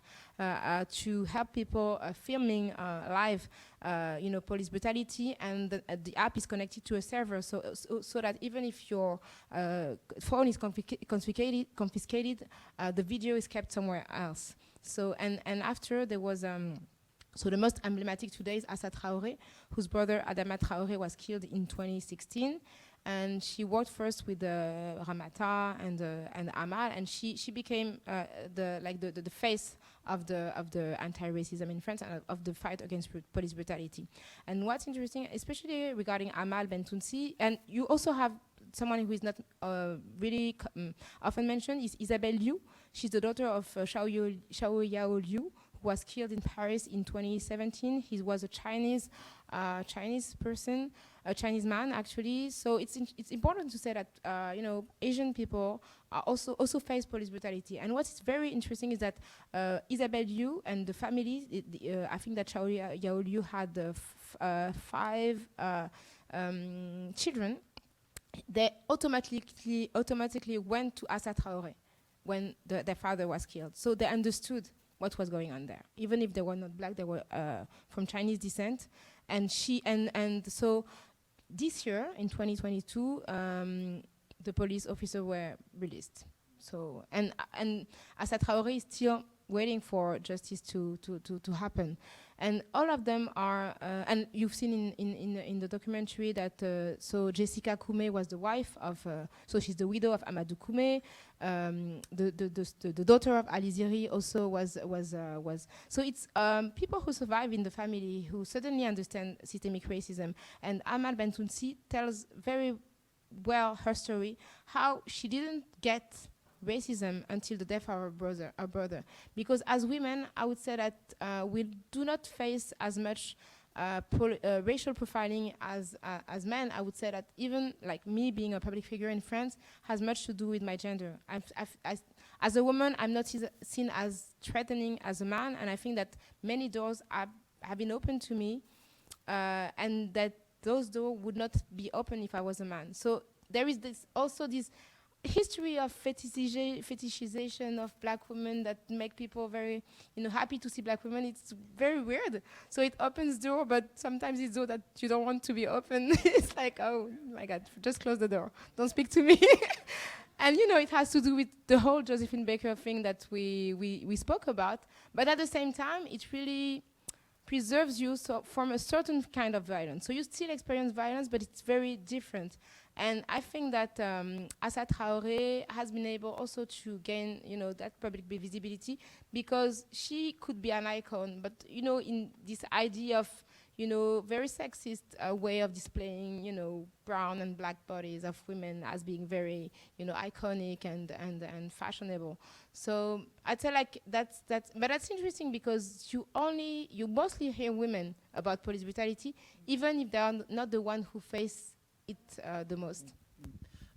to help people filming live, police brutality. And the app is connected to a server, so that even if your phone is confiscated, the video is kept somewhere else. So and after there was. So the most emblematic today is Assa Traoré, whose brother Adama Traoré was killed in 2016, and she worked first with Ramata and Amal, and she became the face of the anti-racism in France and of the fight against police brutality. And what's interesting, especially regarding Amal Bentounsi, and you also have someone who is not really often mentioned, is Isabelle Liu. She's the daughter of Xiao Yao Liu, was killed in Paris in 2017. He was a Chinese person, a Chinese man actually. So it's important to say that Asian people also face police brutality. And what's very interesting is that Isabelle Liu and the family, I think that Xiao Yao Liu had 5 children. They automatically went to Assa Traoré when their father was killed. So they understood what was going on there. Even if they were not black, they were from Chinese descent. And so this year, in 2022, the police officers were released. So and Assa Traoré is still waiting for justice to happen. And all of them are, and you've seen in the documentary that, so Jessica Koumé was the wife of, so she's the widow of Amadou Koumé. The daughter of Ali Ziri also was. So it's people who survive in the family who suddenly understand systemic racism. And Amal Bentounsi tells very well her story, how she didn't get racism until the death of her brother. Because as women, I would say that we do not face as much racial profiling as men. I would say that even like me being a public figure in France has much to do with my gender. As a woman, I'm not seen as threatening as a man, and I think that many doors have been opened to me, and that those doors would not be open if I was a man. So there is also this history of fetishization of black women that make people very, happy to see black women. It's very weird. So it opens door, but sometimes it's door that you don't want to be open. It's like, oh my God, just close the door. Don't speak to me. And it has to do with the whole Josephine Baker thing that we spoke about. But at the same time, it really preserves you from a certain kind of violence. So you still experience violence, but it's very different. And I think that Assa Traoré has been able also to gain, that public visibility because she could be an icon. But, in this idea of, very sexist way of displaying, brown and black bodies of women as being very, iconic and fashionable. So I'd say like but that's interesting because you mostly hear women about police brutality, even if they are not the one who face it the most.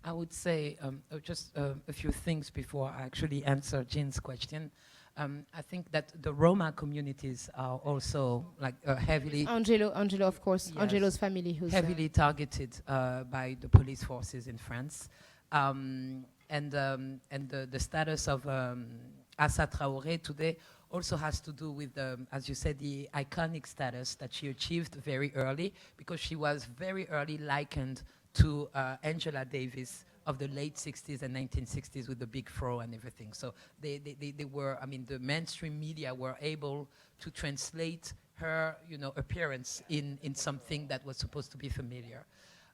I would say just a few things before I actually answer Jean's question. I think that the Roma communities are also like heavily... Angelo, of course, yes, Angelo's family who's... heavily targeted by the police forces in France. And the status of Assa Traoré today also has to do with, as you said, the iconic status that she achieved very early, because she was very early likened to Angela Davis of the late 60s and 1960s with the big fro and everything. So they were, the mainstream media were able to translate her, appearance in something that was supposed to be familiar.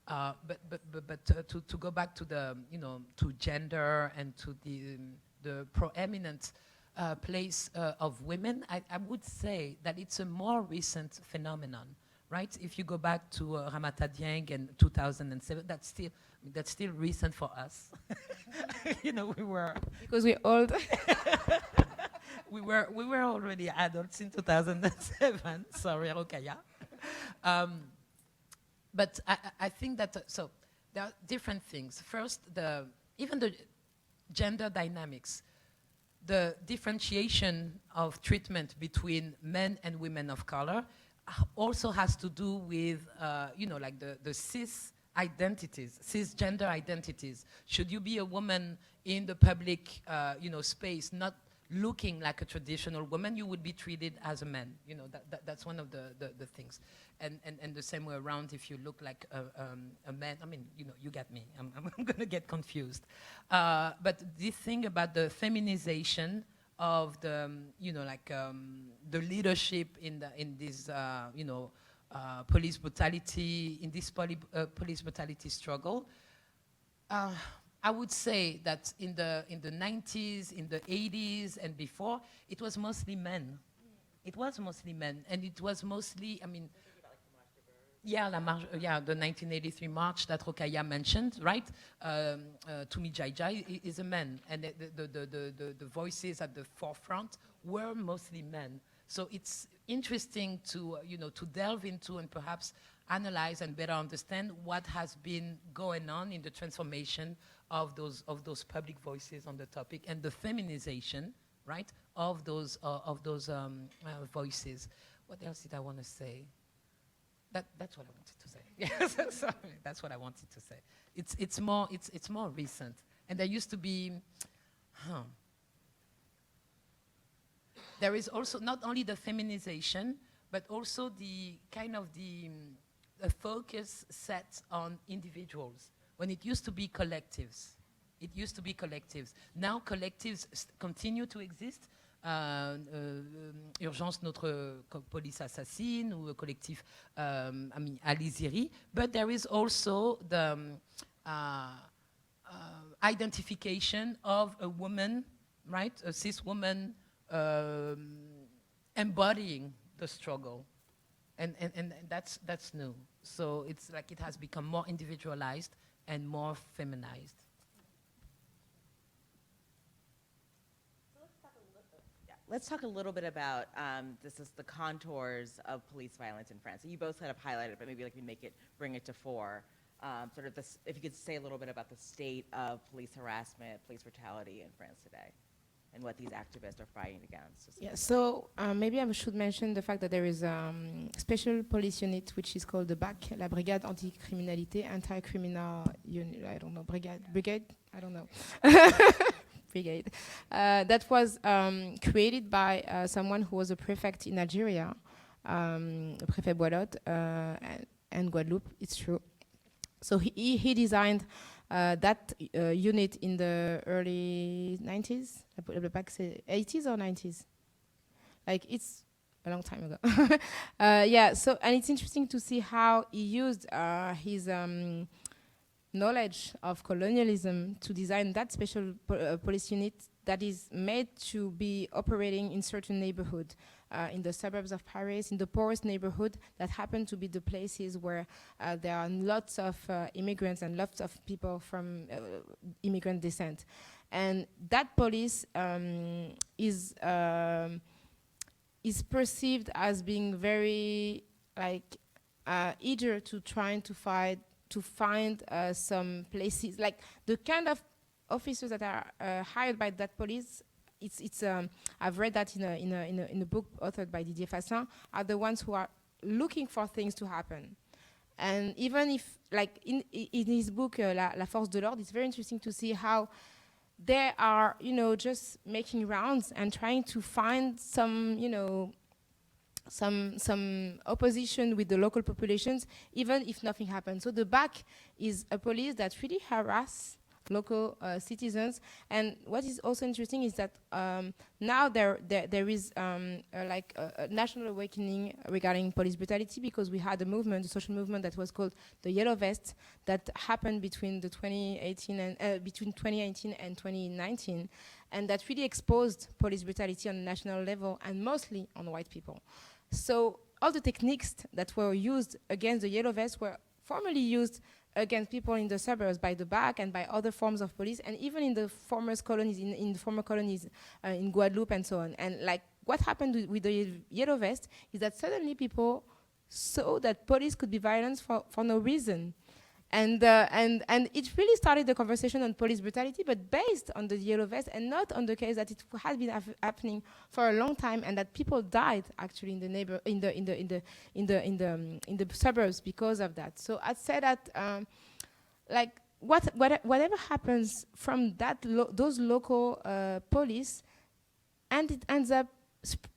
But to go back to the, to gender and to the proeminent place of women, I would say that it's a more recent phenomenon. Right? If you go back to Ramata Dieng in 2007, that's still recent for us. We were... Because we're old. we were already adults in 2007. Sorry, Rokhaya. But I think that, so there are different things. First, even the gender dynamics, the differentiation of treatment between men and women of color also has to do with, like the cis identities, cisgender identities. Should you be a woman in the public, space, not looking like a traditional woman, you would be treated as a man. That's one of the things. And the same way around, if you look like a man, you get me. I'm gonna get confused. But this thing about the feminization of the, the leadership in this, police brutality, in this police brutality struggle. I would say that in the 90s, in the 80s, and before, it was mostly men. It was mostly men, and it was mostly, yeah, the 1983 march that Rokhaya mentioned, right? Tumi Jaijai is a man, and the voices at the forefront were mostly men. So it's interesting to to delve into and perhaps analyze and better understand what has been going on in the transformation of those public voices on the topic and the feminization, right, of those voices. What else did I want to say? That's what I wanted to say. Yes, sorry, that's what I wanted to say. It's more recent, and there used to be, there is also not only the feminization, but also the kind of the focus set on individuals when it used to be collectives. It used to be collectives. Now collectives continue to exist. Urgence Notre Police Assassine ou collectif Aliziri, but there is also the identification of a woman, right, a cis woman embodying the struggle, and that's new. So it's like it has become more individualized and more feminized. Let's talk a little bit about the contours of police violence in France. You both kind of highlighted, but maybe like bring it to fore. Sort of this, if you could say a little bit about the state of police harassment, police brutality in France today, and what these activists are fighting against. Yeah, so maybe I should mention the fact that there is a special police unit which is called the BAC, la Brigade Anticriminalité, Anti-Criminal Unit, I don't know, Brigade, I don't know. Brigade. That was created by someone who was a prefect in Nigeria, Prefet Boilot, and Guadeloupe, it's true. So he designed that unit in the early 90s, 80s or 90s? Like, it's a long time ago. Yeah, so, and it's interesting to see how he used his knowledge of colonialism to design that special police unit that is made to be operating in certain neighborhood, in the suburbs of Paris, in the poorest neighborhood that happen to be the places where there are lots of immigrants and lots of people from immigrant descent. And that police is perceived as being very eager to trying to find some places, like the kind of officers that are hired by that police. I've read that in a book authored by Didier Fassin, are the ones who are looking for things to happen. And even if, like in his book La Force de l'Ordre, it's very interesting to see how they are, just making rounds and trying to find some, some opposition with the local populations, even if nothing happens. So the BAC is a police that really harass local citizens. And what is also interesting is that now there is a national awakening regarding police brutality, because we had a movement, a social movement that was called the Yellow Vest, that happened between 2018 and 2019, and that really exposed police brutality on a national level and mostly on white people. So all the techniques that were used against the Yellow Vest were formerly used against people in the suburbs by the BAC and by other forms of police, and even in the former colonies, in the former colonies in Guadeloupe and so on. And like what happened with the Yellow Vest is that suddenly people saw that police could be violent for no reason. And it really started the conversation on police brutality, but based on the Yellow Vest and not on the case that it has been happening for a long time, and that people died actually in the suburbs because of that. So I'd say that whatever happens from those local police, and it ends up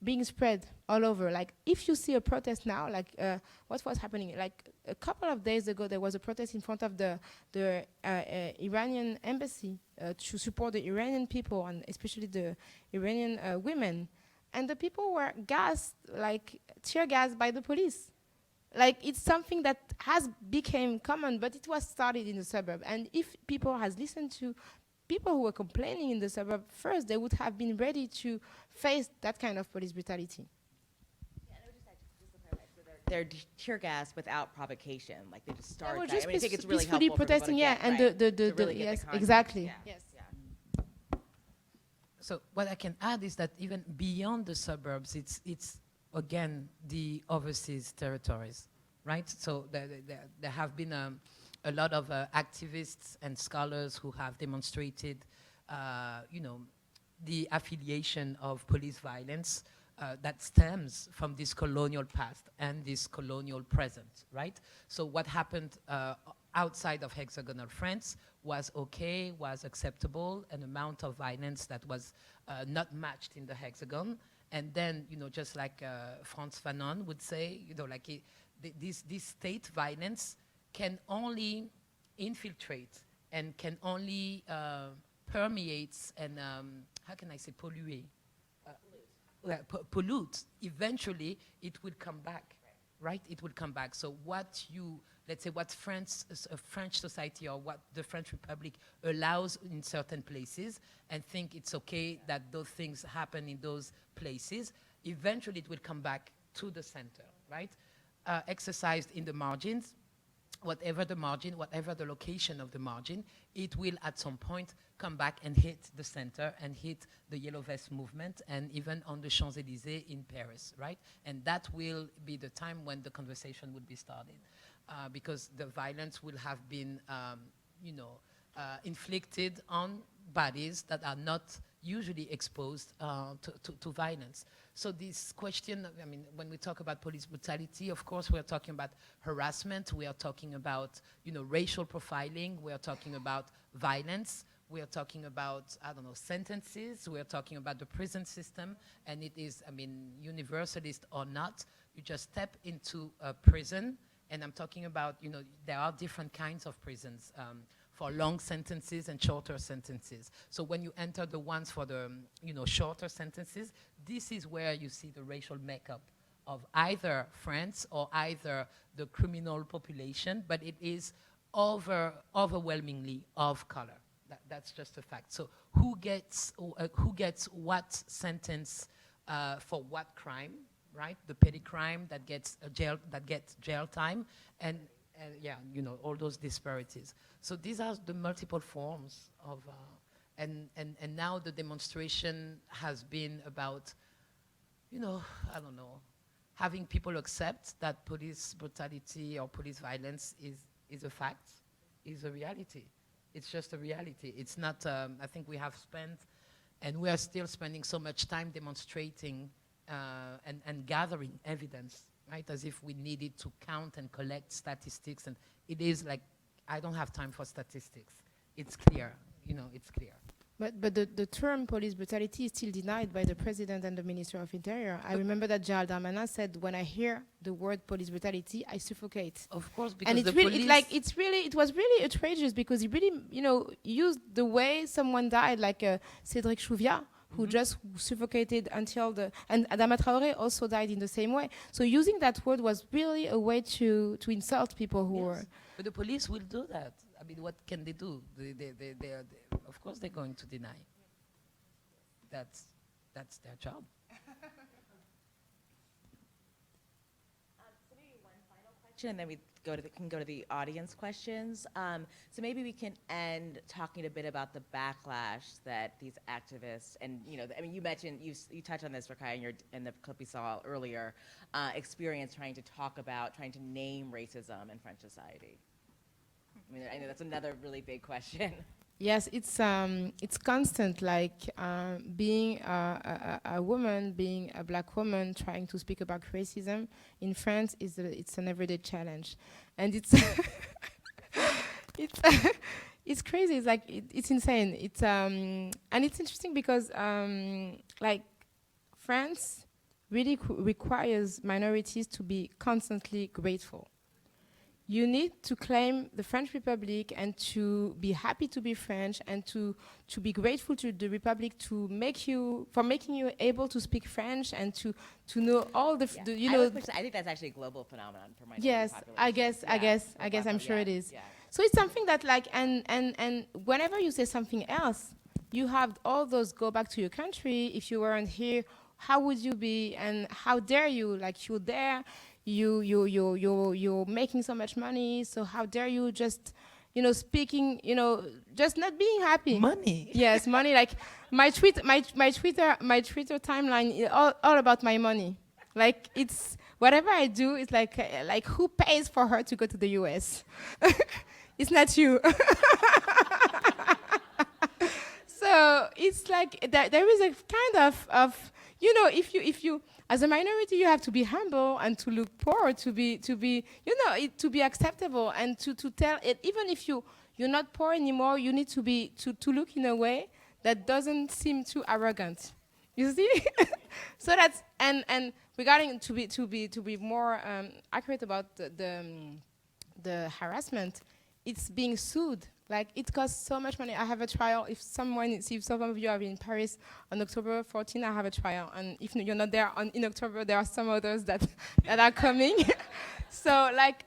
being spread all over. Like if you see a protest now, like what was happening, like a couple of days ago, there was a protest in front of the Iranian embassy to support the Iranian people, and especially the Iranian women. And the people were gassed, like tear gassed by the police. Like it's something that has become common, but it was started in the suburb. And if people has listened to people who were complaining in the suburb first, they would have been ready to face that kind of police brutality. Yeah, and I would just clarify, so they're tear gas without provocation, like they just start. They were just I think it's really peacefully helpful protesting, for people to and get, the yes, exactly. Yeah. Yes. Yeah. So what I can add is that even beyond the suburbs, it's again the overseas territories, right? So there have been a lot of activists and scholars who have demonstrated, the affiliation of police violence that stems from this colonial past and this colonial present, right? So what happened outside of hexagonal France was okay, was acceptable, an amount of violence that was not matched in the hexagon. And then, just like Frantz Fanon would say, this state violence can only infiltrate and can only permeate and, how can I say, pollute. Eventually, it will come back, right? It will come back. So what French society or what the French Republic allows in certain places and think it's okay that those things happen in those places, eventually it will come back to the center, right? Exercised in the margins, whatever the margin, whatever the location of the margin, it will at some point come back and hit the center and hit the Yellow Vest movement and even on the Champs-Élysées in Paris, right? And that will be the time when the conversation will be started because the violence will have been, inflicted on bodies that are not usually exposed to violence. So this question, when we talk about police brutality, of course, we're talking about harassment, we are talking about, racial profiling, we are talking about violence, we are talking about, sentences, we are talking about the prison system, and it is, universalist or not, you just step into a prison, and I'm talking about, there are different kinds of prisons, for long sentences and shorter sentences. So when you enter the ones for the shorter sentences, this is where you see the racial makeup of either France or either the criminal population, but it is overwhelmingly of color. That's just a fact. So who gets what sentence for what crime, right? The petty crime that gets jail time, and yeah, you know, all those disparities. So these are the multiple forms of, and now the demonstration has been about, you know, I don't know, having people accept that police brutality or police violence is a fact, is a reality. It's just a reality. It's not, I think we have spent, and we are still spending so much time demonstrating and gathering evidence, right? As if we needed to count and collect statistics. And it is like, I don't have time for statistics. It's clear, you know, it's clear. But the term police brutality is still denied by the president and the Minister of Interior. I remember that Gérald Darmanin said, when I hear the word police brutality, I suffocate. Of course, because and the it was really outrageous because he really, you know, used the way someone died, like Cédric Chouviat, who just suffocated until and Adama Traoré also died in the same way. So using that word was really a way to insult people who were. But the police will do that. I mean, what can they do? They are, of course, they're going to deny. That's their job. So maybe one final question, and then we can go to the audience questions. So maybe we can end talking a bit about the backlash that these activists and, you know, I mean, you mentioned you touched on this, Rokhaya, in the clip we saw earlier, experience trying to name racism in French society. I mean, I know that's another really big question. Yes, it's constant, like being a woman, being a black woman, trying to speak about racism in France it's an everyday challenge, and it's it's crazy. It's like it's insane. It's and it's interesting because like France really requires minorities to be constantly grateful. You need to claim the French Republic and to be happy to be French and to be grateful to the Republic for making you able to speak French and to know all the, you know. I think that's actually a global phenomenon for minority yes, population. I guess I'm sure it is. Yeah. So it's something that like and whenever you say something else, you have all those go back to your country. If you weren't here, how would you be? And how dare you? Like you're there. You're making so much money, so how dare you just, you know, speaking, you know, just not being happy. Money. Yes, money. Like my Twitter timeline is all about my money. Like it's whatever I do, it's like who pays for her to go to the US? It's not you. So it's like there is a kind of you know, if you as a minority, you have to be humble and to look poor, to be you know, to be acceptable and to tell it. Even if you're not poor anymore, you need to look in a way that doesn't seem too arrogant. You see? So that's and regarding to be more accurate about the harassment, it's being sued. Like it costs so much money. I have a trial. If some of you are in Paris on October 14, I have a trial. And if you're not there in October, there are some others that are coming. So like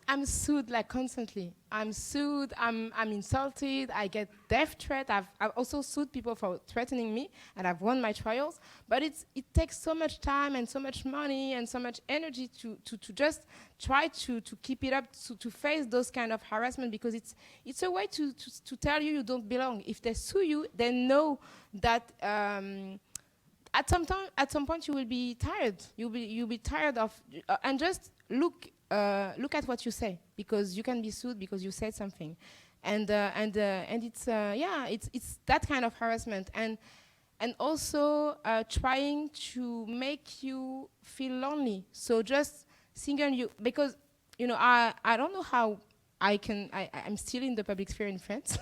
I'm sued like constantly. I'm sued. I'm insulted. I get death threat. I've also sued people for threatening me, and I've won my trials. But it takes so much time and so much money and so much energy to just try to keep it up, to face those kind of harassment, because it's a way to tell you don't belong. If they sue you, they know that at some point you will be tired. You'll be tired of and just look at what you say, because you can be sued because you said something, and it's that kind of harassment, and also trying to make you feel lonely. So just single you, because you know I don't know how I'm still in the public sphere in France,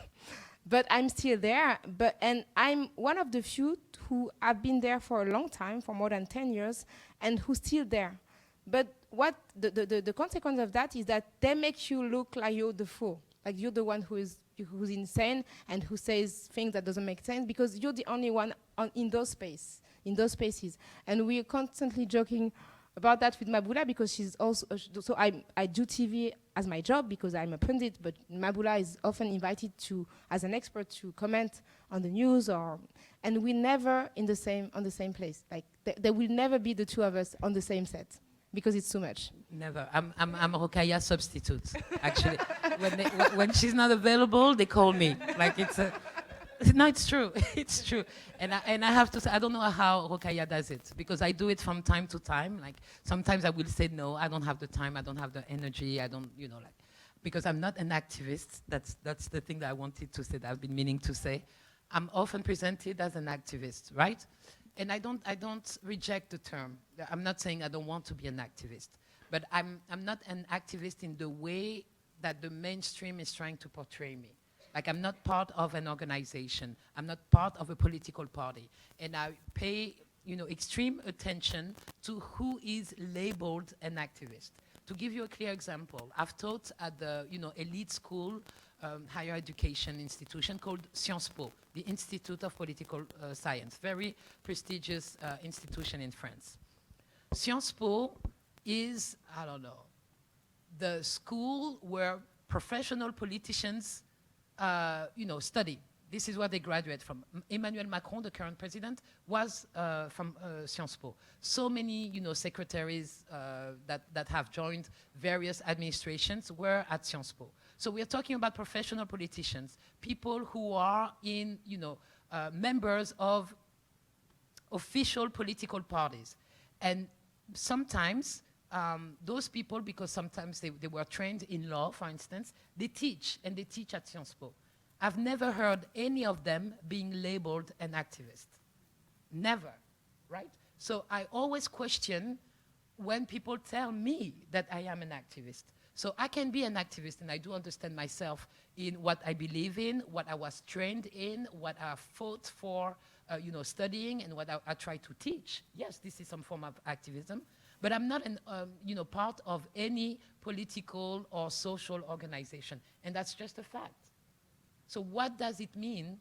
but I'm still there. And I'm one of the few who have been there for a long time, for more than 10 years, and who's still there. But what the consequence of that is that they make you look like you're the fool, like you're the one who's insane and who says things that doesn't make sense, because you're the only one in those spaces. And we're constantly joking about that with Maboula because she's also, so I do TV as my job because I'm a pundit, but Maboula is often invited to, as an expert, to comment on the news, and we're never on the same place. Like there will never be the two of us on the same set because it's too much. Never. I'm Rokhaya substitute. Actually, when she's not available, they call me. Like it's a. No, it's true. It's true. And I have to say, I don't know how Rokhaya does it because I do it from time to time. Like sometimes I will say, no, I don't have the time. I don't have the energy. I don't, because I'm not an activist. That's the thing that I wanted to say that I've been meaning to say. I'm often presented as an activist, right? And I don't reject the term. I'm not saying I don't want to be an activist, but I'm not an activist in the way that the mainstream is trying to portray me. Like I'm not part of an organization. I'm not part of a political party. And I pay, extreme attention to who is labeled an activist. To give you a clear example, I've taught at the, elite school, higher education institution called Sciences Po, the Institute of Political Science, very prestigious institution in France. Sciences Po is, the school where professional politicians study. This is where they graduate from. Emmanuel Macron, the current president, was from Sciences Po. So many, secretaries that have joined various administrations were at Sciences Po. So we are talking about professional politicians, people who are in, members of official political parties. And sometimes those people, because sometimes they were trained in law, for instance, they teach, and they teach at Sciences Po. I've never heard any of them being labeled an activist. Never, right? So I always question when people tell me that I am an activist. So I can be an activist, and I do understand myself in what I believe in, what I was trained in, what I fought for, studying, and what I try to teach. Yes, this is some form of activism. But I'm not part of any political or social organization, and that's just a fact. So what does it mean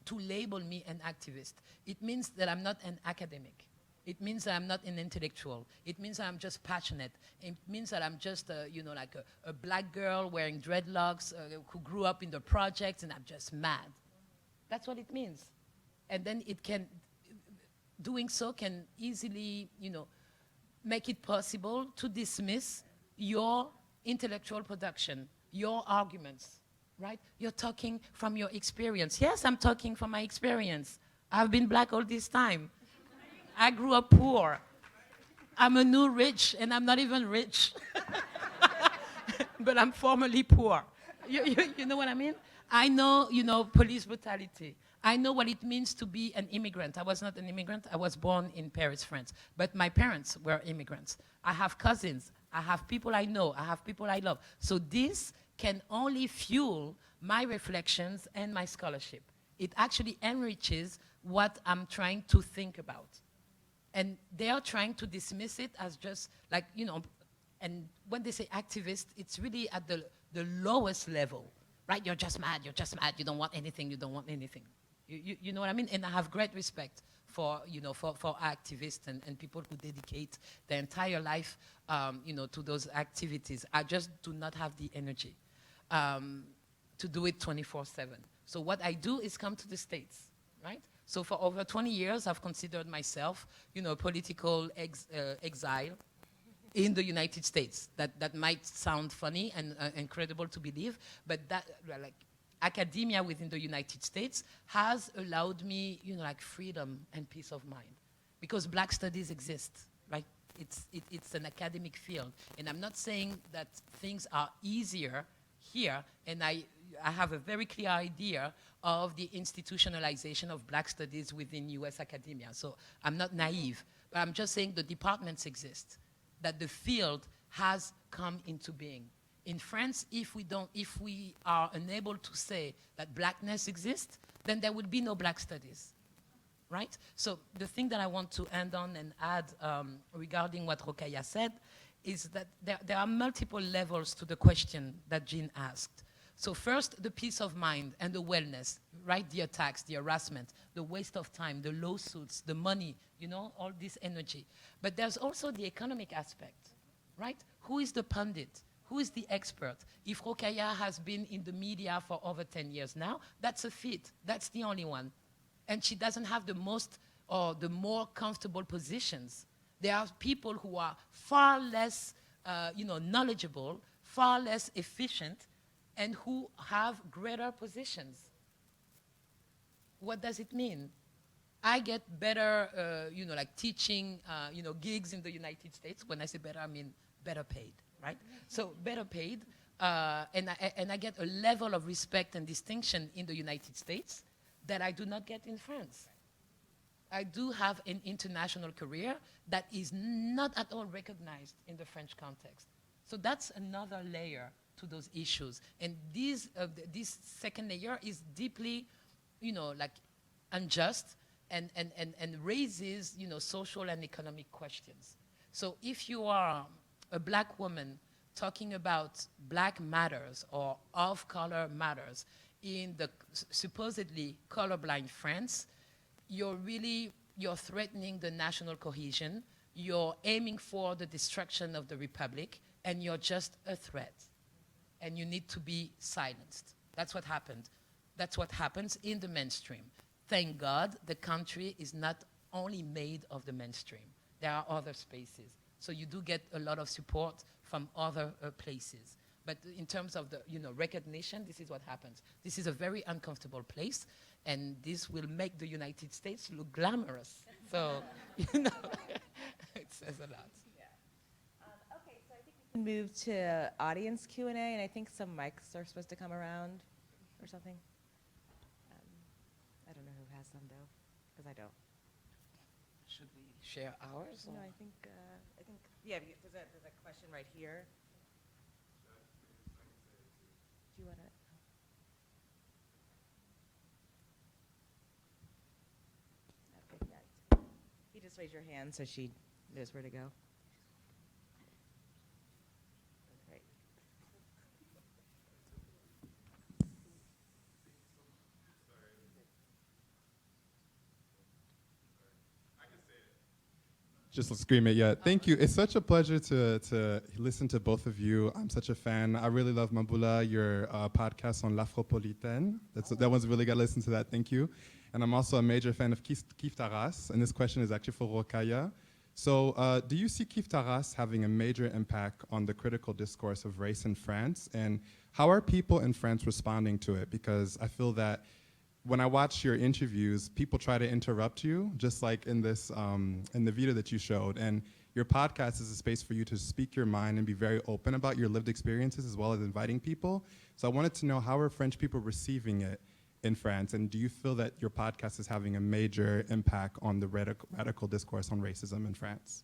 to label me an activist? It means that I'm not an academic. It means that I'm not an intellectual. It means that I'm just passionate. It means that I'm just, a black girl wearing dreadlocks who grew up in the projects, and I'm just mad. That's what it means. And then doing so can easily, make it possible to dismiss your intellectual production, your arguments, right? You're talking from your experience. Yes, I'm talking from my experience. I've been black all this time. I grew up poor. I'm a new rich, and I'm not even rich. But I'm formerly poor. You know what I mean? I know, police brutality. I know what it means to be an immigrant. I was not an immigrant. I was born in Paris, France. But my parents were immigrants. I have cousins. I have people I know. I have people I love. So this can only fuel my reflections and my scholarship. It actually enriches what I'm trying to think about. And they are trying to dismiss it as just like, and when they say activist, it's really at the lowest level, right? You're just mad, you don't want anything, you don't want anything. You know what I mean? And I have great respect for, for activists and people who dedicate their entire life, to those activities. I just do not have the energy to do it 24/7. So what I do is come to the States, right? So for over 20 years, I've considered myself, political exile in the United States. That might sound funny and incredible to believe, but that, academia within the United States has allowed me, freedom and peace of mind, because Black studies exist, right? It's an academic field, and I'm not saying that things are easier here, and I have a very clear idea of the institutionalization of Black studies within US academia. So I'm not naive, but I'm just saying the departments exist, that the field has come into being. In France, if we are unable to say that Blackness exists, then there would be no Black studies, right? So the thing that I want to end on and add regarding what Rokhaya said is that there are multiple levels to the question that Jean asked. So first, the peace of mind and the wellness, right? The attacks, the harassment, the waste of time, the lawsuits, the money, you know, all this energy. But there's also the economic aspect, right? Who is the pundit? Who is the expert? If Rokhaya has been in the media for over 10 years now, that's a feat. That's the only one. And she doesn't have the most or the more comfortable positions. There are people who are far less knowledgeable, far less efficient, and who have greater positions. What does it mean? I get better, like teaching, gigs in the United States. When I say better, I mean better paid, right? So better paid, and I get a level of respect and distinction in the United States that I do not get in France. I do have an international career that is not at all recognized in the French context. So that's another layer to those issues. And this second layer is deeply, unjust and raises, social and economic questions. So if you are a black woman talking about black matters or of-color matters in the supposedly colorblind France, you're threatening the national cohesion, you're aiming for the destruction of the republic, and you're just a threat. And you need to be silenced. That's what happened. That's what happens in the mainstream. Thank God the country is not only made of the mainstream. There are other spaces. So you do get a lot of support from other places. But in terms of the recognition, this is what happens. This is a very uncomfortable place, and this will make the United States look glamorous. So, it says a lot. Okay, so I think we can move to audience Q&A, and I think some mics are supposed to come around or something. I don't know who has them, though, because I don't. Should we share ours? No, I think, yeah, there's a question right here. Do you want to? Okay, yeah. You just raise your hand so she knows where to go. Great. Just scream it, yeah. Thank you. It's such a pleasure to listen to both of you. I'm such a fan. I really love Maboula, your podcast on l'Afropolitaine. That one's really got to listen to that. Thank you. And I'm also a major fan of Kif Taras, and this question is actually for Rokhaya. So do you see Kif Taras having a major impact on the critical discourse of race in France? And how are people in France responding to it? Because I feel that when I watch your interviews, people try to interrupt you, just like in this, in the video that you showed. And your podcast is a space for you to speak your mind and be very open about your lived experiences as well as inviting people. So I wanted to know, how are French people receiving it in France? And do you feel that your podcast is having a major impact on the radical discourse on racism in France?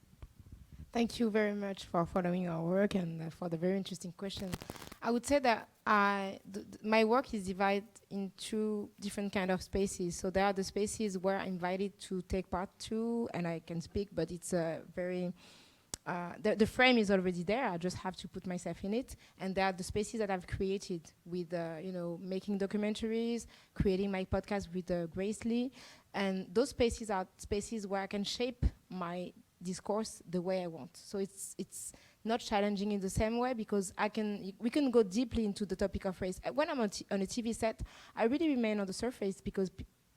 Thank you very much for following our work and for the very interesting question. I would say that my work is divided into different kind of spaces. So there are the spaces where I'm invited to take part to, and I can speak, but it's a very, the frame is already there. I just have to put myself in it. And there are the spaces that I've created with, making documentaries, creating my podcast with Grace Lee. And those spaces are spaces where I can shape my discourse the way I want. So it's not challenging in the same way, because we can go deeply into the topic of race. When I'm on a TV set, I really remain on the surface, because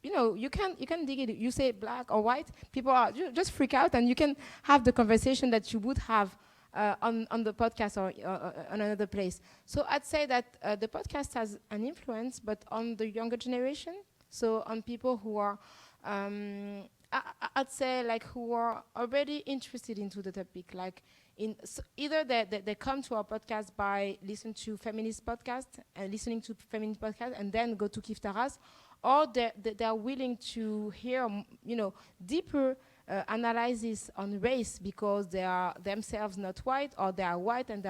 you can dig it. You say black or white, people are just freak out, and you can have the conversation that you would have on the podcast or on another place. So I'd say that the podcast has an influence, but on the younger generation. So on people who are I'd say like who are already interested into the topic, like either they come to our podcast by listening to feminist podcast and then go to Kif Taras, or they are willing to hear deeper analysis on race, because they are themselves not white, or they are white and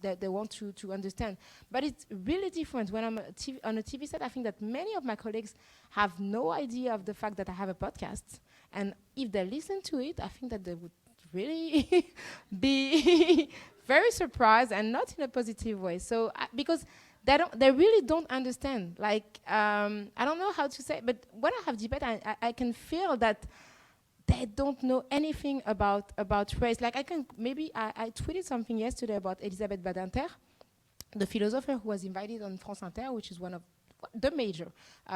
they want to understand. But it's really different when I'm on a TV set. I think that many of my colleagues have no idea of the fact that I have a podcast. And if they listen to it, I think that they would really be very surprised, and not in a positive way. So because they really don't understand. Like, I don't know how to say, but when I have debate, I can feel that they don't know anything about race. Like, I tweeted something yesterday about Elisabeth Badinter, the philosopher who was invited on France Inter, which is one of the major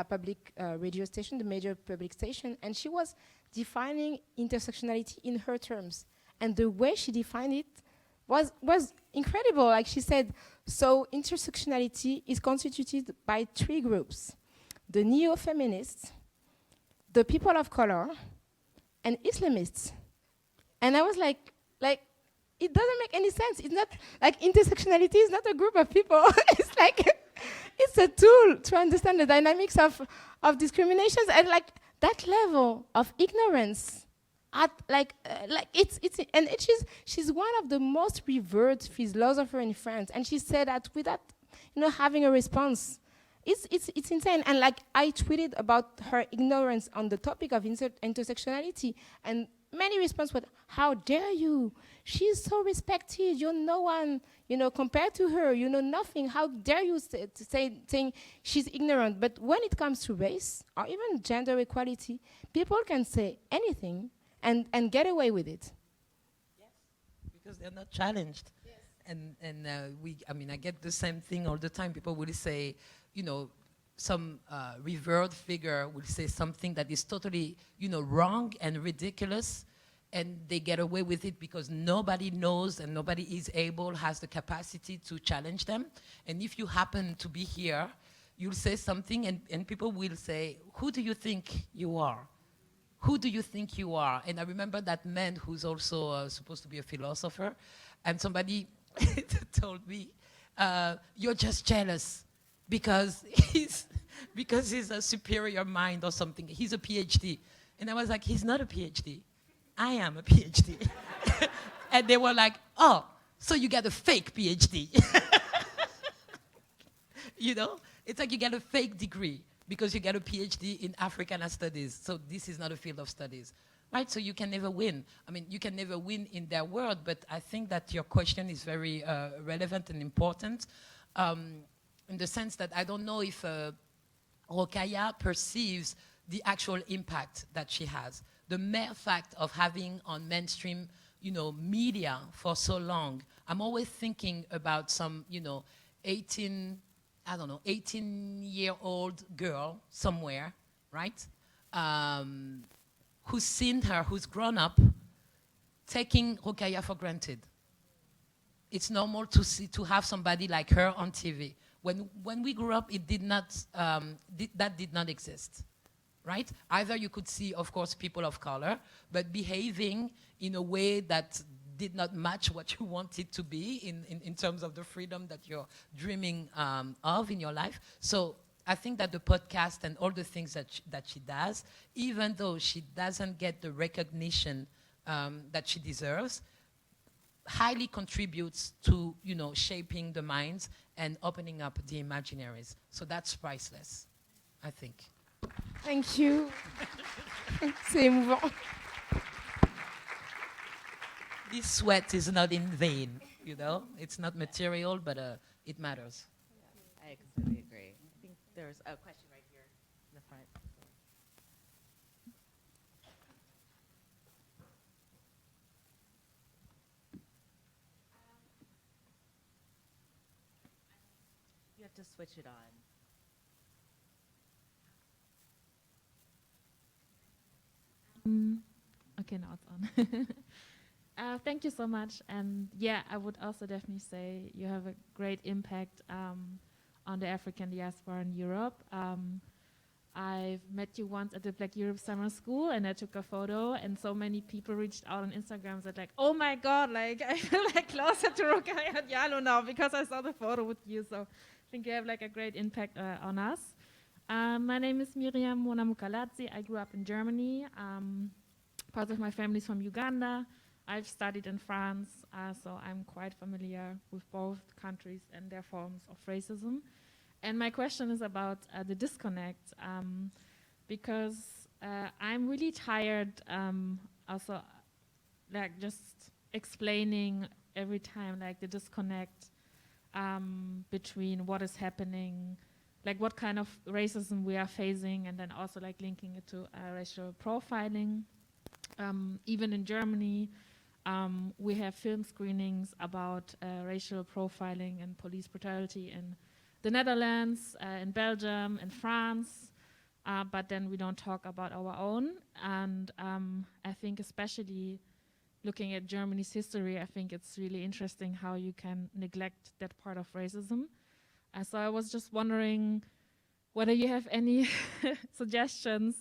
public radio station, the major public station, and she was defining intersectionality in her terms. And the way she defined it was incredible. Like, she said, so intersectionality is constituted by 3 groups: the neo-feminists, the people of color, and Islamists. And I was like, it doesn't make any sense. It's not, like, intersectionality is not a group of people. It's like, it's a tool to understand the dynamics of discriminations. And like, that level of ignorance, she's one of the most revered philosophers in France. And she said that without, having a response, it's insane. And like, I tweeted about her ignorance on the topic of intersectionality, and many responses were, how dare you? She's so respected. You're no one, compared to her. You know nothing. How dare you saying she's ignorant? But when it comes to race or even gender equality, people can say anything and get away with it. Yes, because they're not challenged. Yes. And I get the same thing all the time. People will say, some revered figure will say something that is totally, wrong and ridiculous, and they get away with it because nobody knows and nobody has the capacity to challenge them. And if you happen to be here, you'll say something and people will say, who do you think you are? Who do you think you are? And I remember that man who's also supposed to be a philosopher, and somebody told me, you're just jealous because he's a superior mind or something. He's a PhD. And I was like, he's not a PhD. I am a PhD. And they were like, oh, so you get a fake PhD. It's like you get a fake degree because you get a PhD in Africana studies. So this is not a field of studies, right? So you can never win. I mean, you can never win in their world, but I think that your question is very relevant and important in the sense that I don't know if Rokhaya perceives the actual impact that she has. The mere fact of having on mainstream, media for so long. I'm always thinking about some, 18-year-old girl somewhere, right? Who's seen her, who's grown up, taking Rokhaya for granted. It's normal to have somebody like her on TV. When we grew up, it did not exist, right? Either you could see, of course, people of color, but behaving in a way that did not match what you wanted to be in terms of the freedom that you're dreaming of in your life. So I think that the podcast and all the things that she does, even though she doesn't get the recognition that she deserves, highly contributes to, shaping the minds and opening up the imaginaries. So that's priceless, I think. Thank you. C'est émouvant. This sweat is not in vain, It's not material, but it matters. Yeah, I completely agree. I think there's a question right here in the front. You have to switch it on. Okay, now it's on. Thank you so much. And yeah, I would also definitely say you have a great impact on the African diaspora in Europe. I've met you once at the Black Europe Summer School, and I took a photo, and so many people reached out on Instagram that like, oh my God, like I feel like closer to Rokhaya Diallo now because I saw the photo with you. So I think you have like a great impact on us. My name is Miriam Mona Mukaladze. I grew up in Germany. Part of my family is from Uganda. I've studied in France, so I'm quite familiar with both countries and their forms of racism. And my question is about the disconnect, because I'm really tired also like just explaining every time like the disconnect between what is happening, like what kind of racism we are facing, and then also like linking it to racial profiling. Even in Germany, we have film screenings about racial profiling and police brutality in the Netherlands, in Belgium, in France, but then we don't talk about our own. And I think especially looking at Germany's history, I think it's really interesting how you can neglect that part of racism. So I was just wondering whether you have any suggestions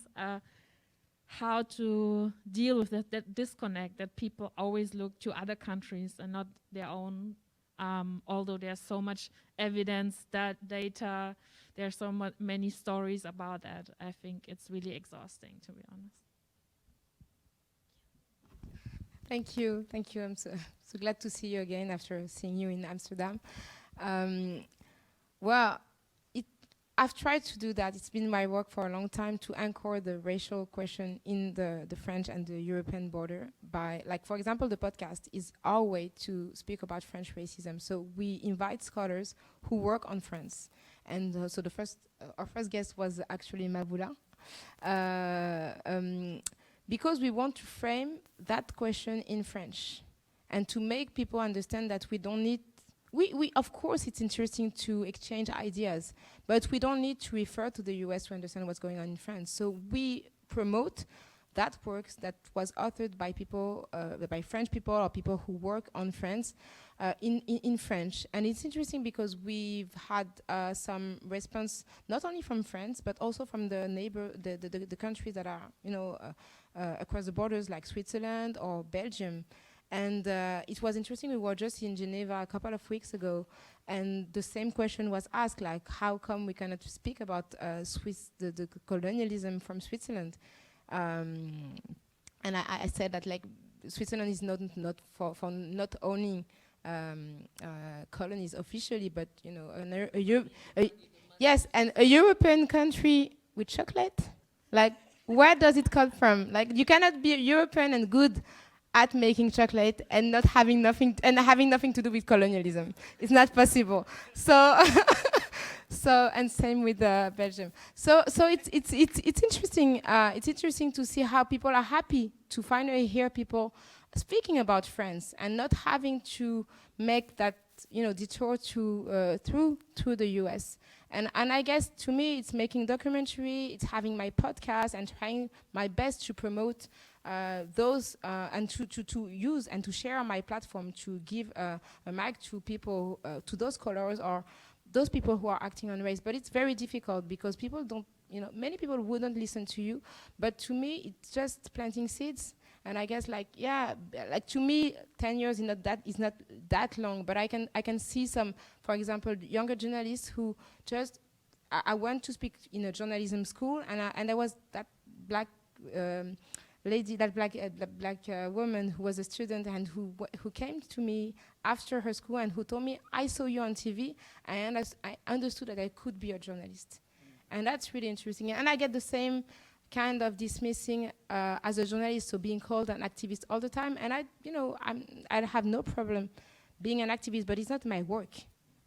how to deal with that disconnect, that people always look to other countries and not their own, although there's so much evidence, that data, there's so many stories about that. I think it's really exhausting, to be honest. Thank you. I'm so glad to see you again after seeing you in Amsterdam. Well, I've tried to do that. It's been my work for a long time to anchor the racial question in the French and the European border by, like, for example, the podcast is our way to speak about French racism. So we invite scholars who work on France. And so our first guest was actually Maboula. Because we want to frame that question in French and to make people understand that we don't need, of course it's interesting to exchange ideas, but we don't need to refer to the US to understand what's going on in France. So we promote that work that was authored by people, by French people or people who work on France in French. And it's interesting because we've had some response, not only from France, but also from the countries that are, across the borders, like Switzerland or Belgium. And it was interesting. We were just in Geneva a couple of weeks ago, and the same question was asked, like, how come we cannot speak about the colonialism from Switzerland? And I said that, like, Switzerland is not for not owning colonies officially, but yes, and a European country with chocolate, like, where does it come from? Like, you cannot be European and good at making chocolate and not having nothing to do with colonialism. It's not possible. So, and same with Belgium. So it's interesting. It's interesting to see how people are happy to finally hear people speaking about France and not having to make that detour through the US. And I guess to me, it's making documentary, it's having my podcast and trying my best to promote those and to use and to share on my platform to give a mic to people, to those scholars or those people who are acting on race. But it's very difficult because people don't, many people wouldn't listen to you. But to me, it's just planting seeds. And I guess, like to me, 10 years is not that long. But I can see some, for example, younger journalists who just, I went to speak in a journalism school, and there was that black lady, that black woman who was a student and who came to me after her school and who told me, I saw you on TV, and I understood that I could be a journalist. And that's really interesting. And I get the same kind of dismissing as a journalist, so being called an activist all the time. And I have no problem being an activist, but it's not my work.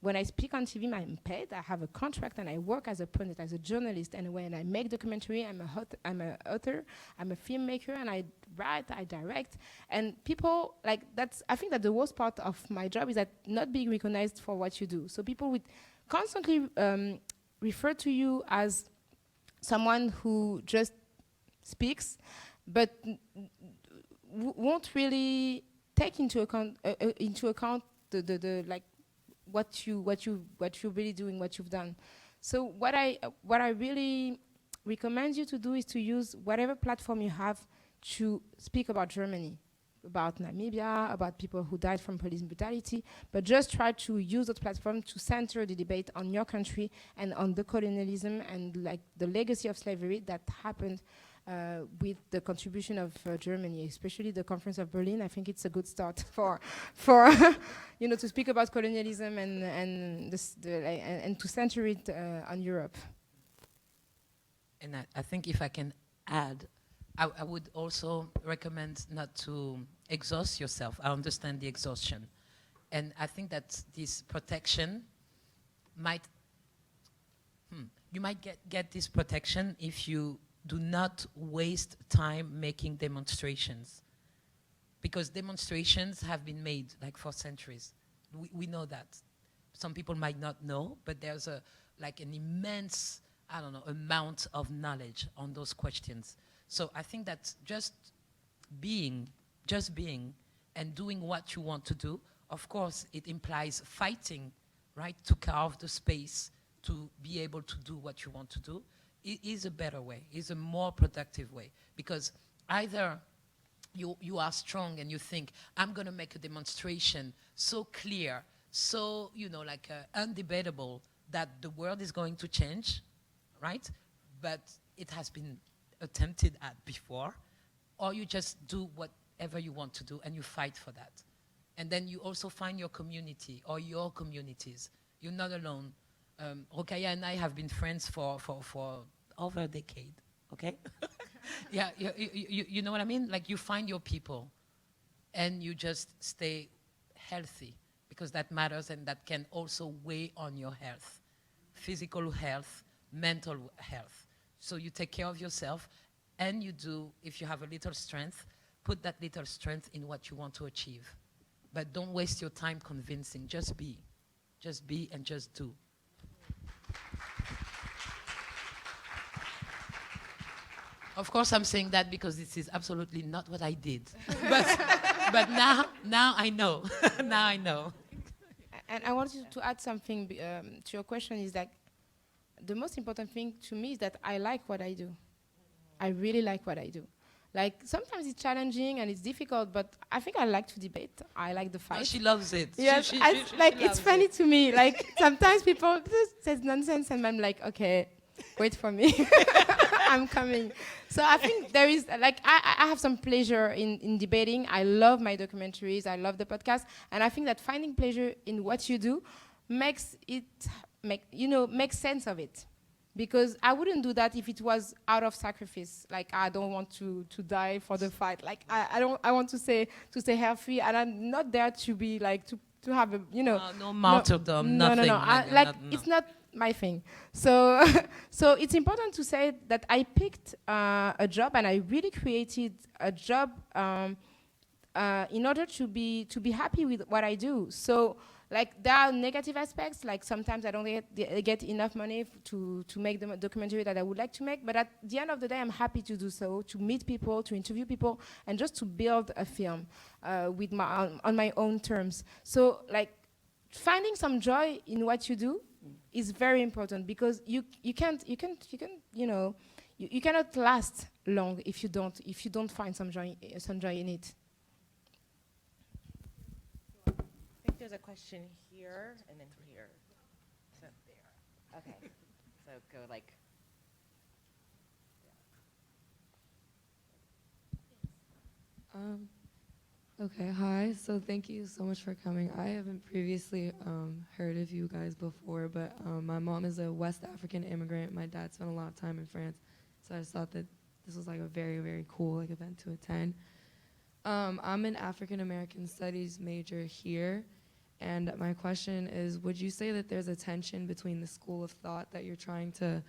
When I speak on TV, I'm paid, I have a contract, and I work as a pundit, as a journalist. And when I make documentary, I'm an author, I'm a filmmaker, and I write, I direct. And people, like, I think that the worst part of my job is that not being recognized for what you do. So people would constantly refer to you as someone who just speaks, but won't really take into account the like what you're really doing, what you've done. So what I really recommend you to do is to use whatever platform you have to speak about Germany, about Namibia, about people who died from police brutality, but just try to use that platform to center the debate on your country and on the colonialism and, like, the legacy of slavery that happened with the contribution of Germany, especially the Conference of Berlin. I think it's a good start for to speak about colonialism and to center it on Europe. And I think if I can add, I would also recommend not to exhaust yourself. I understand the exhaustion. And I think that this protection might, you might get this protection if you do not waste time making demonstrations. Because demonstrations have been made like for centuries. We know that. Some people might not know, but there's like an immense, I don't know, amount of knowledge on those questions. So I think that just being and doing what you want to do, of course, it implies fighting, right, to carve the space to be able to do what you want to do. It is a better way, is a more productive way. Because either you are strong and you think, I'm going to make a demonstration so clear, so, like undebatable that the world is going to change, right? But it has been attempted at before. Or you just do whatever you want to do and you fight for that. And then you also find your community or your communities. You're not alone. Rokhaya and I have been friends for over a decade, okay? Yeah, you know what I mean? Like you find your people and you just stay healthy because that matters and that can also weigh on your health, physical health, mental health. So you take care of yourself and you do, if you have a little strength, put that little strength in what you want to achieve. But don't waste your time convincing, just be and just do. Of course, I'm saying that because this is absolutely not what I did. but now I know. Now I know. And I wanted to add something to your question is that the most important thing to me is that I like what I do. I really like what I do. Like, sometimes it's challenging and it's difficult, but I think I like to debate. I like the fight. Oh, she loves it. Yes, she it's funny to me. Like, sometimes people just say nonsense and I'm like, okay, wait for me. I'm coming. So I think there is, like, I have some pleasure in debating. I love my documentaries. I love the podcast. And I think that finding pleasure in what you do makes sense of it. Because I wouldn't do that if it was out of sacrifice. Like, I don't want to die for the fight. Like, I want to stay healthy, and I'm not there to be like to have a no martyrdom, nothing. It's not my thing. So so it's important to say that I picked a job and I really created a job in order to be happy with what I do. So. Like, there are negative aspects, like sometimes I don't get enough money to make the documentary that I would like to make, but at the end of the day, I'm happy to do so, to meet people, to interview people, and just to build a film with on my own terms. So, like, finding some joy in what you do is very important, because you cannot last long if you don't find some joy in it. There's a question here and then here. So there. Okay. So go like. Okay, hi. So thank you so much for coming. I haven't previously heard of you guys before, but my mom is a West African immigrant. My dad spent a lot of time in France, so I just thought that this was like a very, very cool event to attend. I'm an African American Studies major here. And my question is, would you say that there's a tension between the school of thought that you're trying to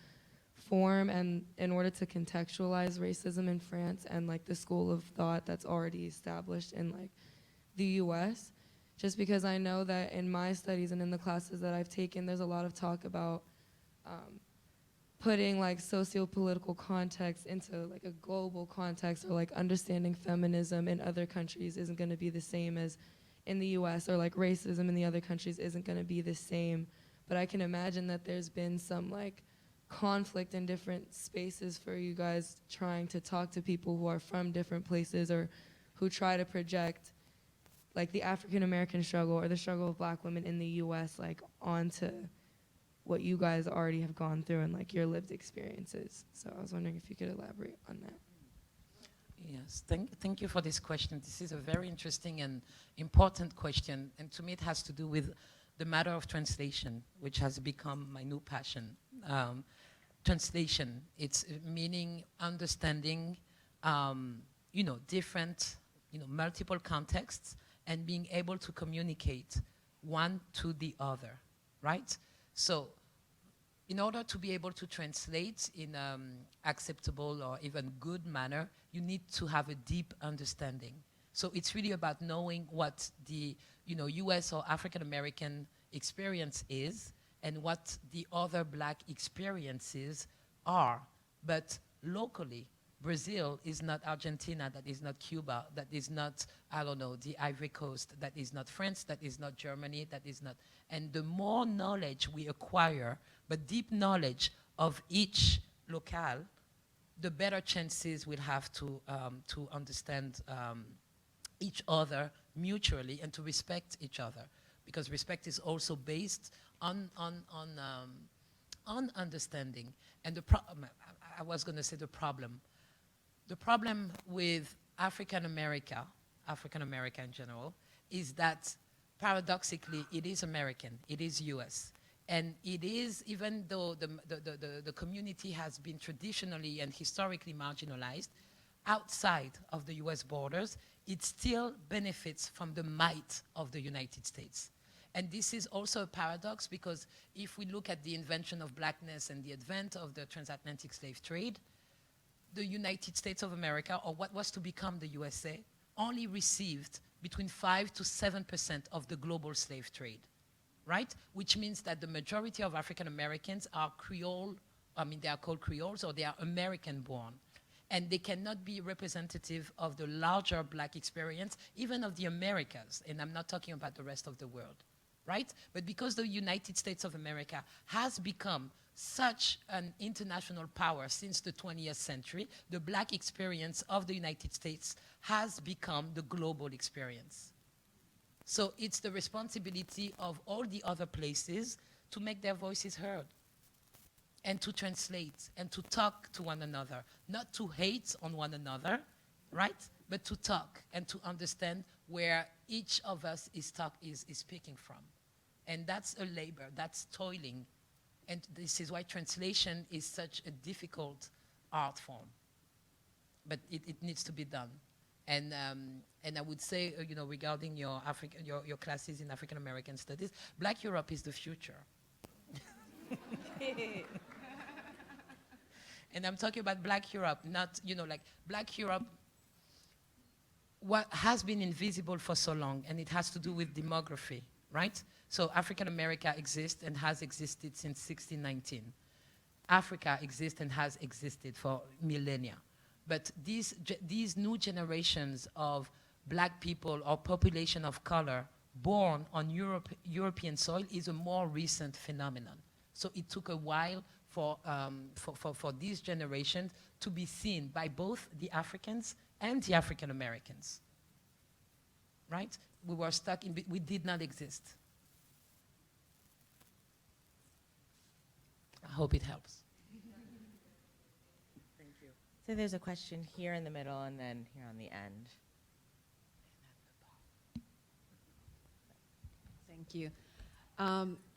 form and in order to contextualize racism in France and like the school of thought that's already established in like the US? Just because I know that in my studies and in the classes that I've taken, there's a lot of talk about putting like socio-political context into like a global context, or like understanding feminism in other countries isn't going to be the same as in the US, or like racism in the other countries isn't going to be the same. But I can imagine that there's been some like conflict in different spaces for you guys trying to talk to people who are from different places, or who try to project like the African American struggle or the struggle of Black women in the US like onto what you guys already have gone through and like your lived experiences. So I was wondering if you could elaborate on that. Yes, thank you for this question. This is a very interesting and important question, and to me it has to do with the matter of translation, which has become my new passion. Translation, it's meaning understanding, different, multiple contexts, and being able to communicate one to the other, right? So in order to be able to translate in acceptable or even good manner, you need to have a deep understanding. So it's really about knowing what the US or African American experience is and what the other black experiences are. But locally, Brazil is not Argentina, that is not Cuba, that is not, I don't know, the Ivory Coast, that is not France, that is not Germany, that is not. And the more knowledge we acquire, but deep knowledge of each locale, the better chances we'll have to understand each other mutually and to respect each other. Because respect is also based on understanding. And the problem, I was going to say the problem. The problem with African America in general, is that paradoxically it is American, it is US. And it is, even though the community has been traditionally and historically marginalized, outside of the US borders, it still benefits from the might of the United States. And this is also a paradox, because if we look at the invention of blackness and the advent of the transatlantic slave trade, the United States of America, or what was to become the USA, only received between 5 to 7% of the global slave trade, right? Which means that the majority of African Americans are Creole, they are called Creoles, or they are American born. And they cannot be representative of the larger black experience, even of the Americas, and I'm not talking about the rest of the world, right? But because the United States of America has become such an international power since the 20th century, the black experience of the United States has become the global experience. So it's the responsibility of all the other places to make their voices heard, and to translate, and to talk to one another, not to hate on one another, right? But to talk and to understand where each of us is speaking from. And that's a labor, that's toiling. And this is why translation is such a difficult art form. But it needs to be done. And I would say, regarding your classes in African American studies, Black Europe is the future. And I'm talking about Black Europe, not, like Black Europe, what has been invisible for so long, and it has to do with demography, right? So African America exists and has existed since 1619. Africa exists and has existed for millennia. But these new generations of black people or population of color born on European soil is a more recent phenomenon. So it took a while for these generations to be seen by both the Africans and the African Americans, right? We were stuck in, we did not exist. I hope it helps. Thank you. So there's a question here in the middle and then here on the end. Thank you.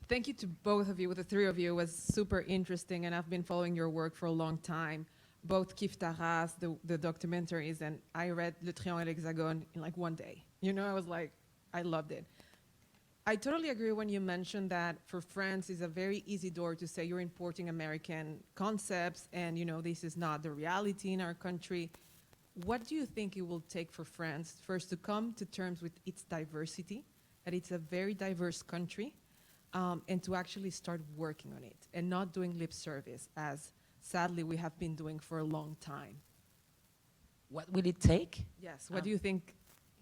Thank you to both of you, the three of you. It was super interesting, and I've been following your work for a long time. Both Kif Taras, the documentaries, and I read Le Triangle et l'Hexagone in like one day. I was like, I loved it. I totally agree when you mentioned that for France it's a very easy door to say you're importing American concepts and this is not the reality in our country. What do you think it will take for France first to come to terms with its diversity, that it's a very diverse country, and to actually start working on it and not doing lip service, as sadly we have been doing for a long time? What will it take? Yes, what do you think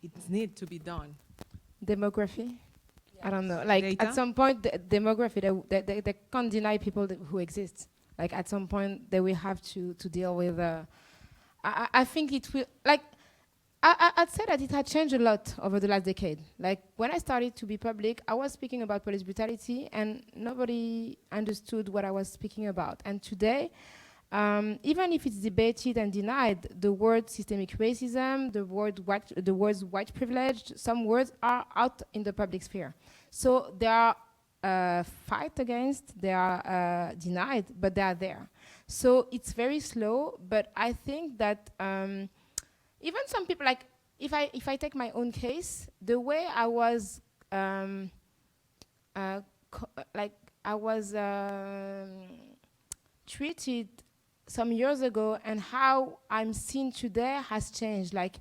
it needs to be done? Demography? Yes. I don't know. Like data? At some point, the demography, they can't deny people who exist. Like at some point, they will have to deal with. I think it will. Like I'd say that it had changed a lot over the last decade. Like when I started to be public, I was speaking about police brutality, and nobody understood what I was speaking about. And today, even if it's debated and denied, the word systemic racism, the words white privilege, some words are out in the public sphere. So they are fight against, they are denied, but they are there. So it's very slow, but I think that even some people, like if I take my own case, the way I was like I was treated some years ago, and how I'm seen today has changed. Like,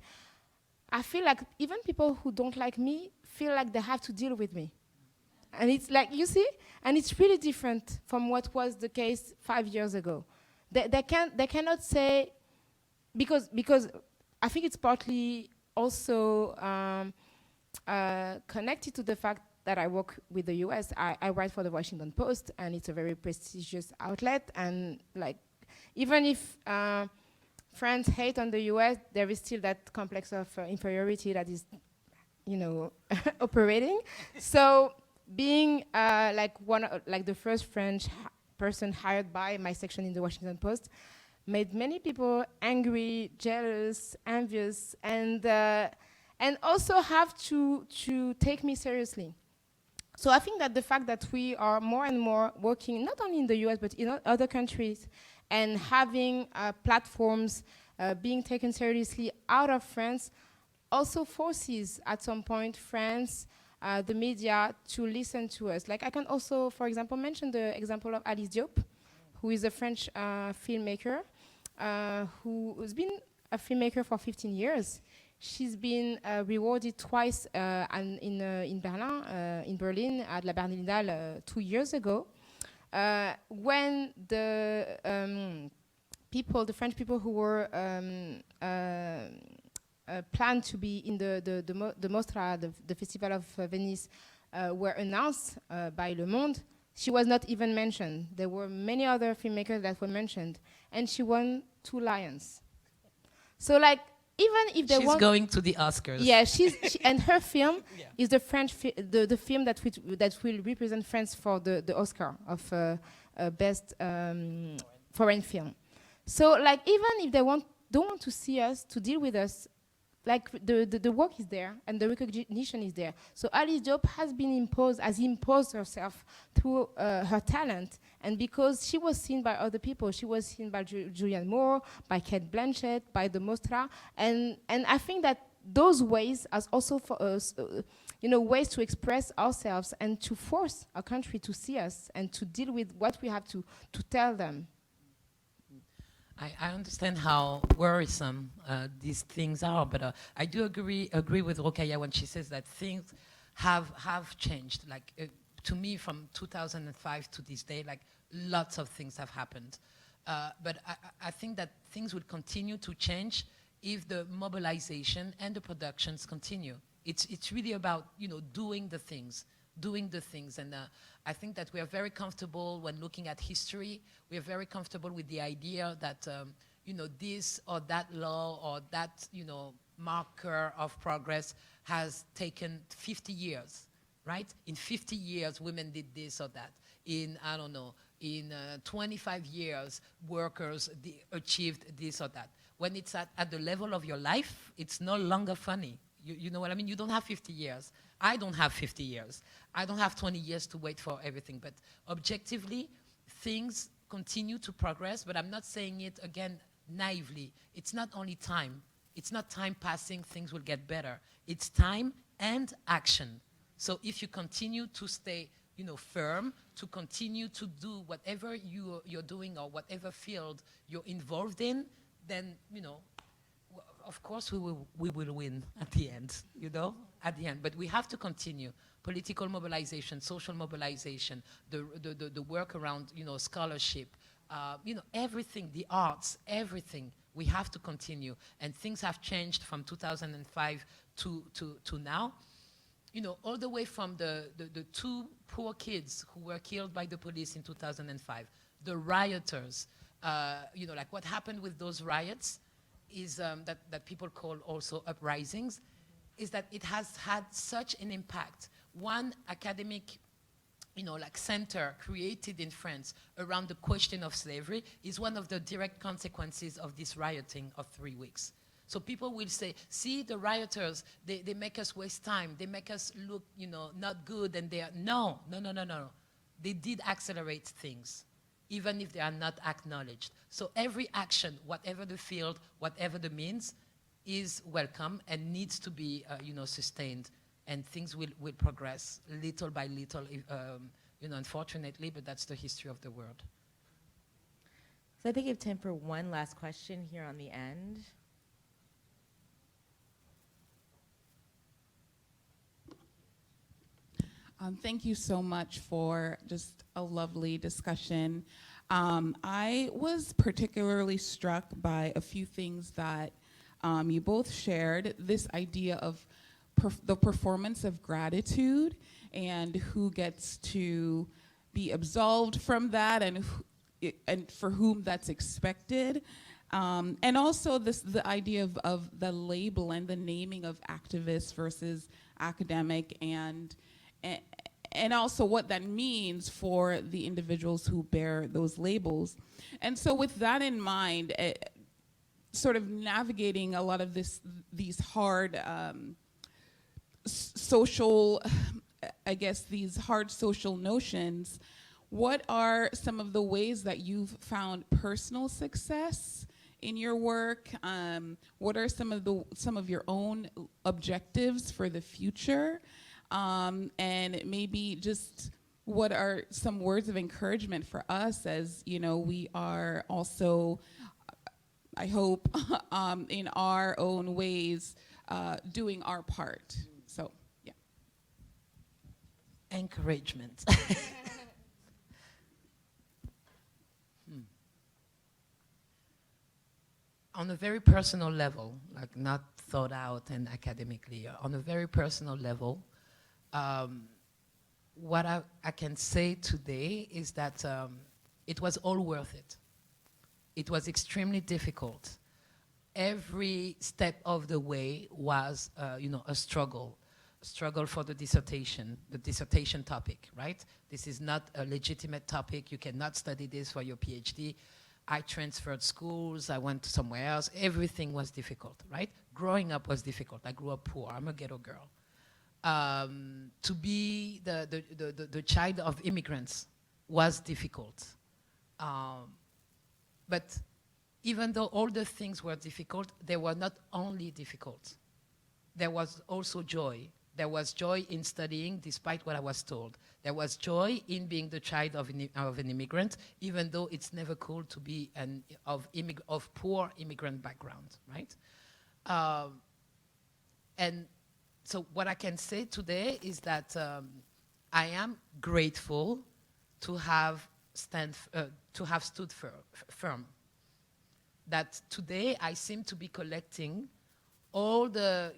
I feel like even people who don't like me feel like they have to deal with me. And it's like, you see? And it's really different from what was the case 5 years ago. They cannot say, because I think it's partly also connected to the fact that I work with the US. I write for the Washington Post, and it's a very prestigious outlet. And like, even if France hate on the US, there is still that complex of inferiority that is, operating. So being like the first French person hired by my section in the Washington Post made many people angry, jealous, envious, and also have to take me seriously. So I think that the fact that we are more and more working, not only in the US, but in other countries, and having platforms being taken seriously out of France, also forces at some point France, the media, to listen to us. Like, I can also, for example, mention the example of Alice Diop, who is a French filmmaker, who has been a filmmaker for 15 years. She's been rewarded twice in Berlin at La Berlinale 2 years ago. When the French people who were planned to be in the Mostra, the Festival of Venice, were announced by Le Monde, she was not even mentioned. There were many other filmmakers that were mentioned, and she won 2 Lions. So, like, even if they she's going to the Oscars. Yeah, and her film is the French the film that will represent France for the Oscar of best foreign film. So, like, even if they don't want to see us, to deal with us, like, the work is there and the recognition is there. So Alice Diop has imposed herself through her talent, and because she was seen by other people, she was seen by Julianne Moore, by Cate Blanchett, by the Mostra, and I think that those ways are also for us, ways to express ourselves and to force our country to see us and to deal with what we have to tell them. I understand how worrisome these things are, but I do agree with Rokhaya when she says that things have changed. Like, to me, from 2005 to this day, like, lots of things have happened. But I think that things will continue to change if the mobilization and the productions continue. It's really about, doing the things. And I think that we are very comfortable when looking at history. We are very comfortable with the idea that, this or that law or that, marker of progress has taken 50 years, right? In 50 years, women did this or that. In 25 years, workers achieved this or that. When it's at the level of your life, it's no longer funny. You know what I mean? You don't have 50 years. I don't have 50 years. I don't have 20 years to wait for everything. But objectively, things continue to progress, but I'm not saying it, again, naively. It's not only time. It's not time passing, things will get better. It's time and action. So if you continue to stay, firm, to continue to do whatever you're doing or whatever field you're involved in, then, of course we will win at the end, But we have to continue. Political mobilization, social mobilization, the work around, scholarship, everything, the arts, everything. We have to continue. And things have changed from 2005 to now. All the way from the 2 poor kids who were killed by the police in 2005, the rioters, like what happened with those riots is that people call also uprisings, is that it has had such an impact. One academic, center created in France around the question of slavery is one of the direct consequences of this rioting of 3 weeks. So people will say, see, the rioters, they make us waste time. They make us look, not good. And they are, no. They did accelerate things, even if they are not acknowledged. So every action, whatever the field, whatever the means, is welcome and needs to be, sustained and things will progress little by little, unfortunately, but that's the history of the world. So I think we have time for one last question here on the end. Thank you so much for just a lovely discussion. I was particularly struck by a few things that you both shared. This idea of the performance of gratitude and who gets to be absolved from that, and for whom that's expected. And also the idea of the label and the naming of activist versus academic, and also what that means for the individuals who bear those labels. And so with that in mind, sort of navigating a lot of these hard social, I guess, these hard social notions, what are some of the ways that you've found personal success in your work? What are some of your own objectives for the future? And maybe just what are some words of encouragement for us as, we are also, I hope, in our own ways, doing our part. So, yeah. Encouragement. On a very personal level, like not thought out and academically, on a very personal level, what I can say today is that it was all worth it. It was extremely difficult. Every step of the way was, a struggle for the dissertation topic, right? This is not a legitimate topic. You cannot study this for your PhD. I transferred schools, I went somewhere else. Everything was difficult, right? Growing up was difficult. I grew up poor. I'm a ghetto girl. To be the child of immigrants was difficult. But even though all the things were difficult, they were not only difficult. There was also joy. There was joy in studying despite what I was told. There was joy in being the child of an immigrant, even though it's never cool to be of poor immigrant background, right? And so what I can say today is that I am grateful to have stood firm. That today I seem to be collecting all the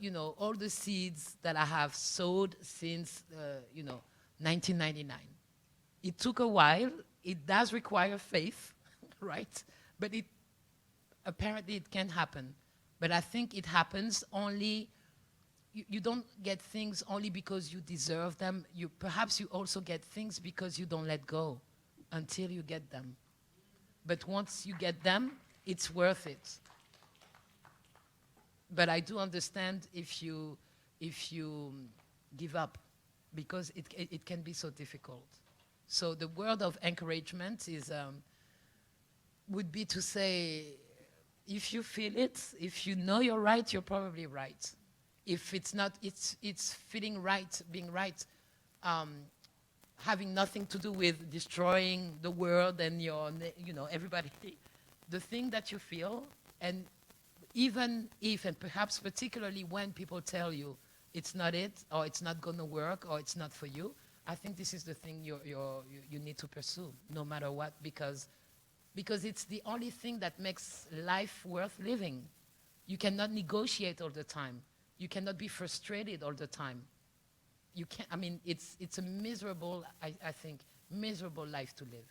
seeds that I have sowed since 1999. It took a while. It does require faith, right? But apparently it can happen. But I think it happens only. You don't get things only because you deserve them. Perhaps you also get things because you don't let go until you get them. But once you get them, it's worth it. But I do understand if you give up, because it can be so difficult. So the word of encouragement would be to say, if you feel it, if you know you're right, you're probably right. If it's not, it's feeling right, being right, having nothing to do with destroying the world and everybody. The thing that you feel, and even if, and perhaps particularly when people tell you it's not it, or it's not going to work, or it's not for you, I think this is the thing you need to pursue, no matter what, because it's the only thing that makes life worth living. You cannot negotiate all the time. You cannot be frustrated all the time. You can't. I mean, it's a miserable, I think, miserable life to live.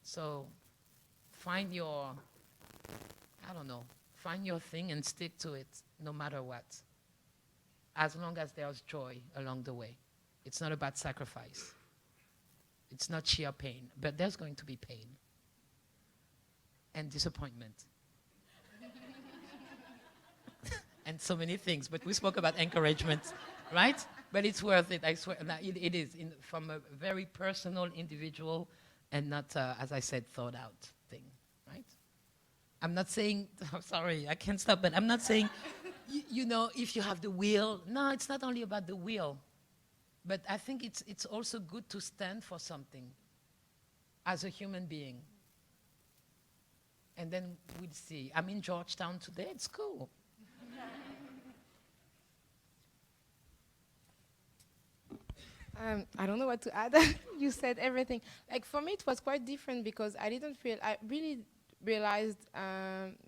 So find your thing and stick to it, no matter what. As long as there's joy along the way. It's not about sacrifice. It's not sheer pain, but there's going to be pain and disappointment. And so many things, but we spoke about encouragement, right? But it's worth it, I swear. It is, from a very personal, individual, and not, as I said, thought out thing, right? I'm not saying, sorry, I can't stop, but I'm not saying you know, if you have the will. No, it's not only about the will, but I think it's also good to stand for something as a human being. And then we'll see. I'm in Georgetown today, it's cool. I don't know what to add. You said everything. Like for me, it was quite different because I really realized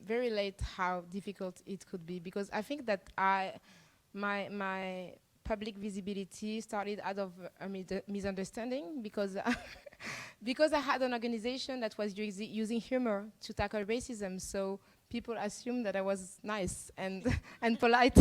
very late how difficult it could be, because I think that my public visibility started out of a misunderstanding because because I had an organization that was using humor to tackle racism, so people assumed that I was nice and and polite.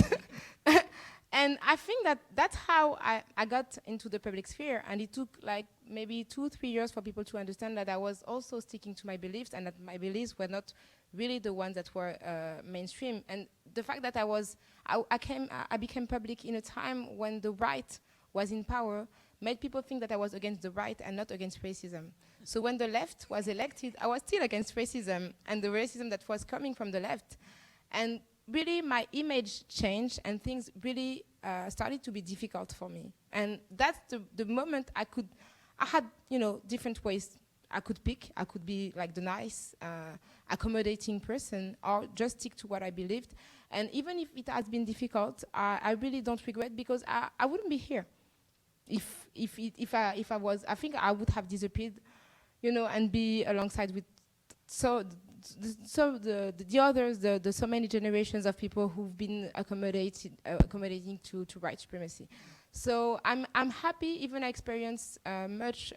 And I think that that's how I got into the public sphere, and it took like maybe 2-3 years for people to understand that I was also sticking to my beliefs, and that my beliefs were not really the ones that were mainstream. And the fact that I became public in a time when the right was in power made people think that I was against the right and not against racism. So when the left was elected, I was still against racism and the racism that was coming from the left. And really my image changed and things really started to be difficult for me. And that's the moment I had, different ways I could pick. I could be like the nice, accommodating person, or just stick to what I believed. And even if it has been difficult, I really don't regret, because I wouldn't be here if I was. I think I would have disappeared, and be alongside with the others, the so many generations of people who've been accommodating to white supremacy. So I'm happy, even I experienced much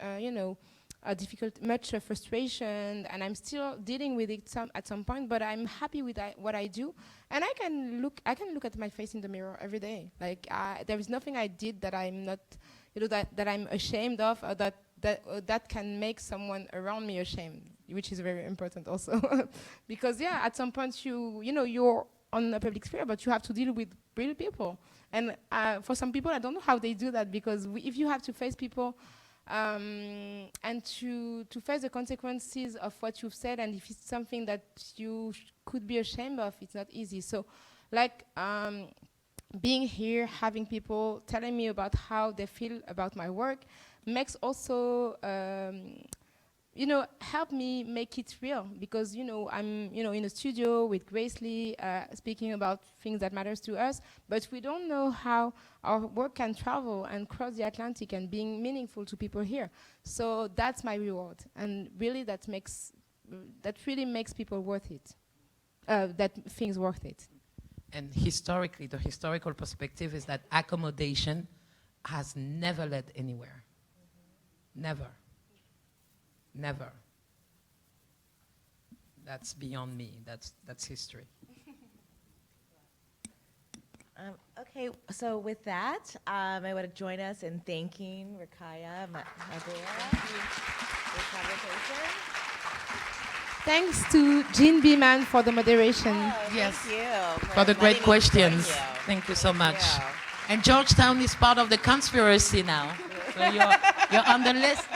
frustration, and I'm still dealing with it at some point. But I'm happy with what I do, and I can look at my face in the mirror every day. Like there is nothing I did that I'm not, that I'm ashamed of, or that can make someone around me ashamed, which is very important also. Because at some point you're on a public sphere, but you have to deal with real people. And for some people, I don't know how they do that, because if you have to face people and to face the consequences of what you've said, and if it's something that you could be ashamed of, it's not easy. So like being here, having people telling me about how they feel about my work makes also help me make it real, because I'm in a studio with Grace Lee speaking about things that matters to us, but we don't know how our work can travel and cross the Atlantic and being meaningful to people here. So that's my reward, and really that really makes people worth it, that things worth it. And historically, the historical perspective is that accommodation has never led anywhere. Never. Never. That's beyond me. That's history. Okay, so with that, I want to join us in thanking Rokhaya, Maboula, for the conversation. Thanks to Jean Beaman for the moderation. Yes. Thank you for the great questions. You. Thank you so much. And Georgetown is part of the conspiracy now. So you're on the list.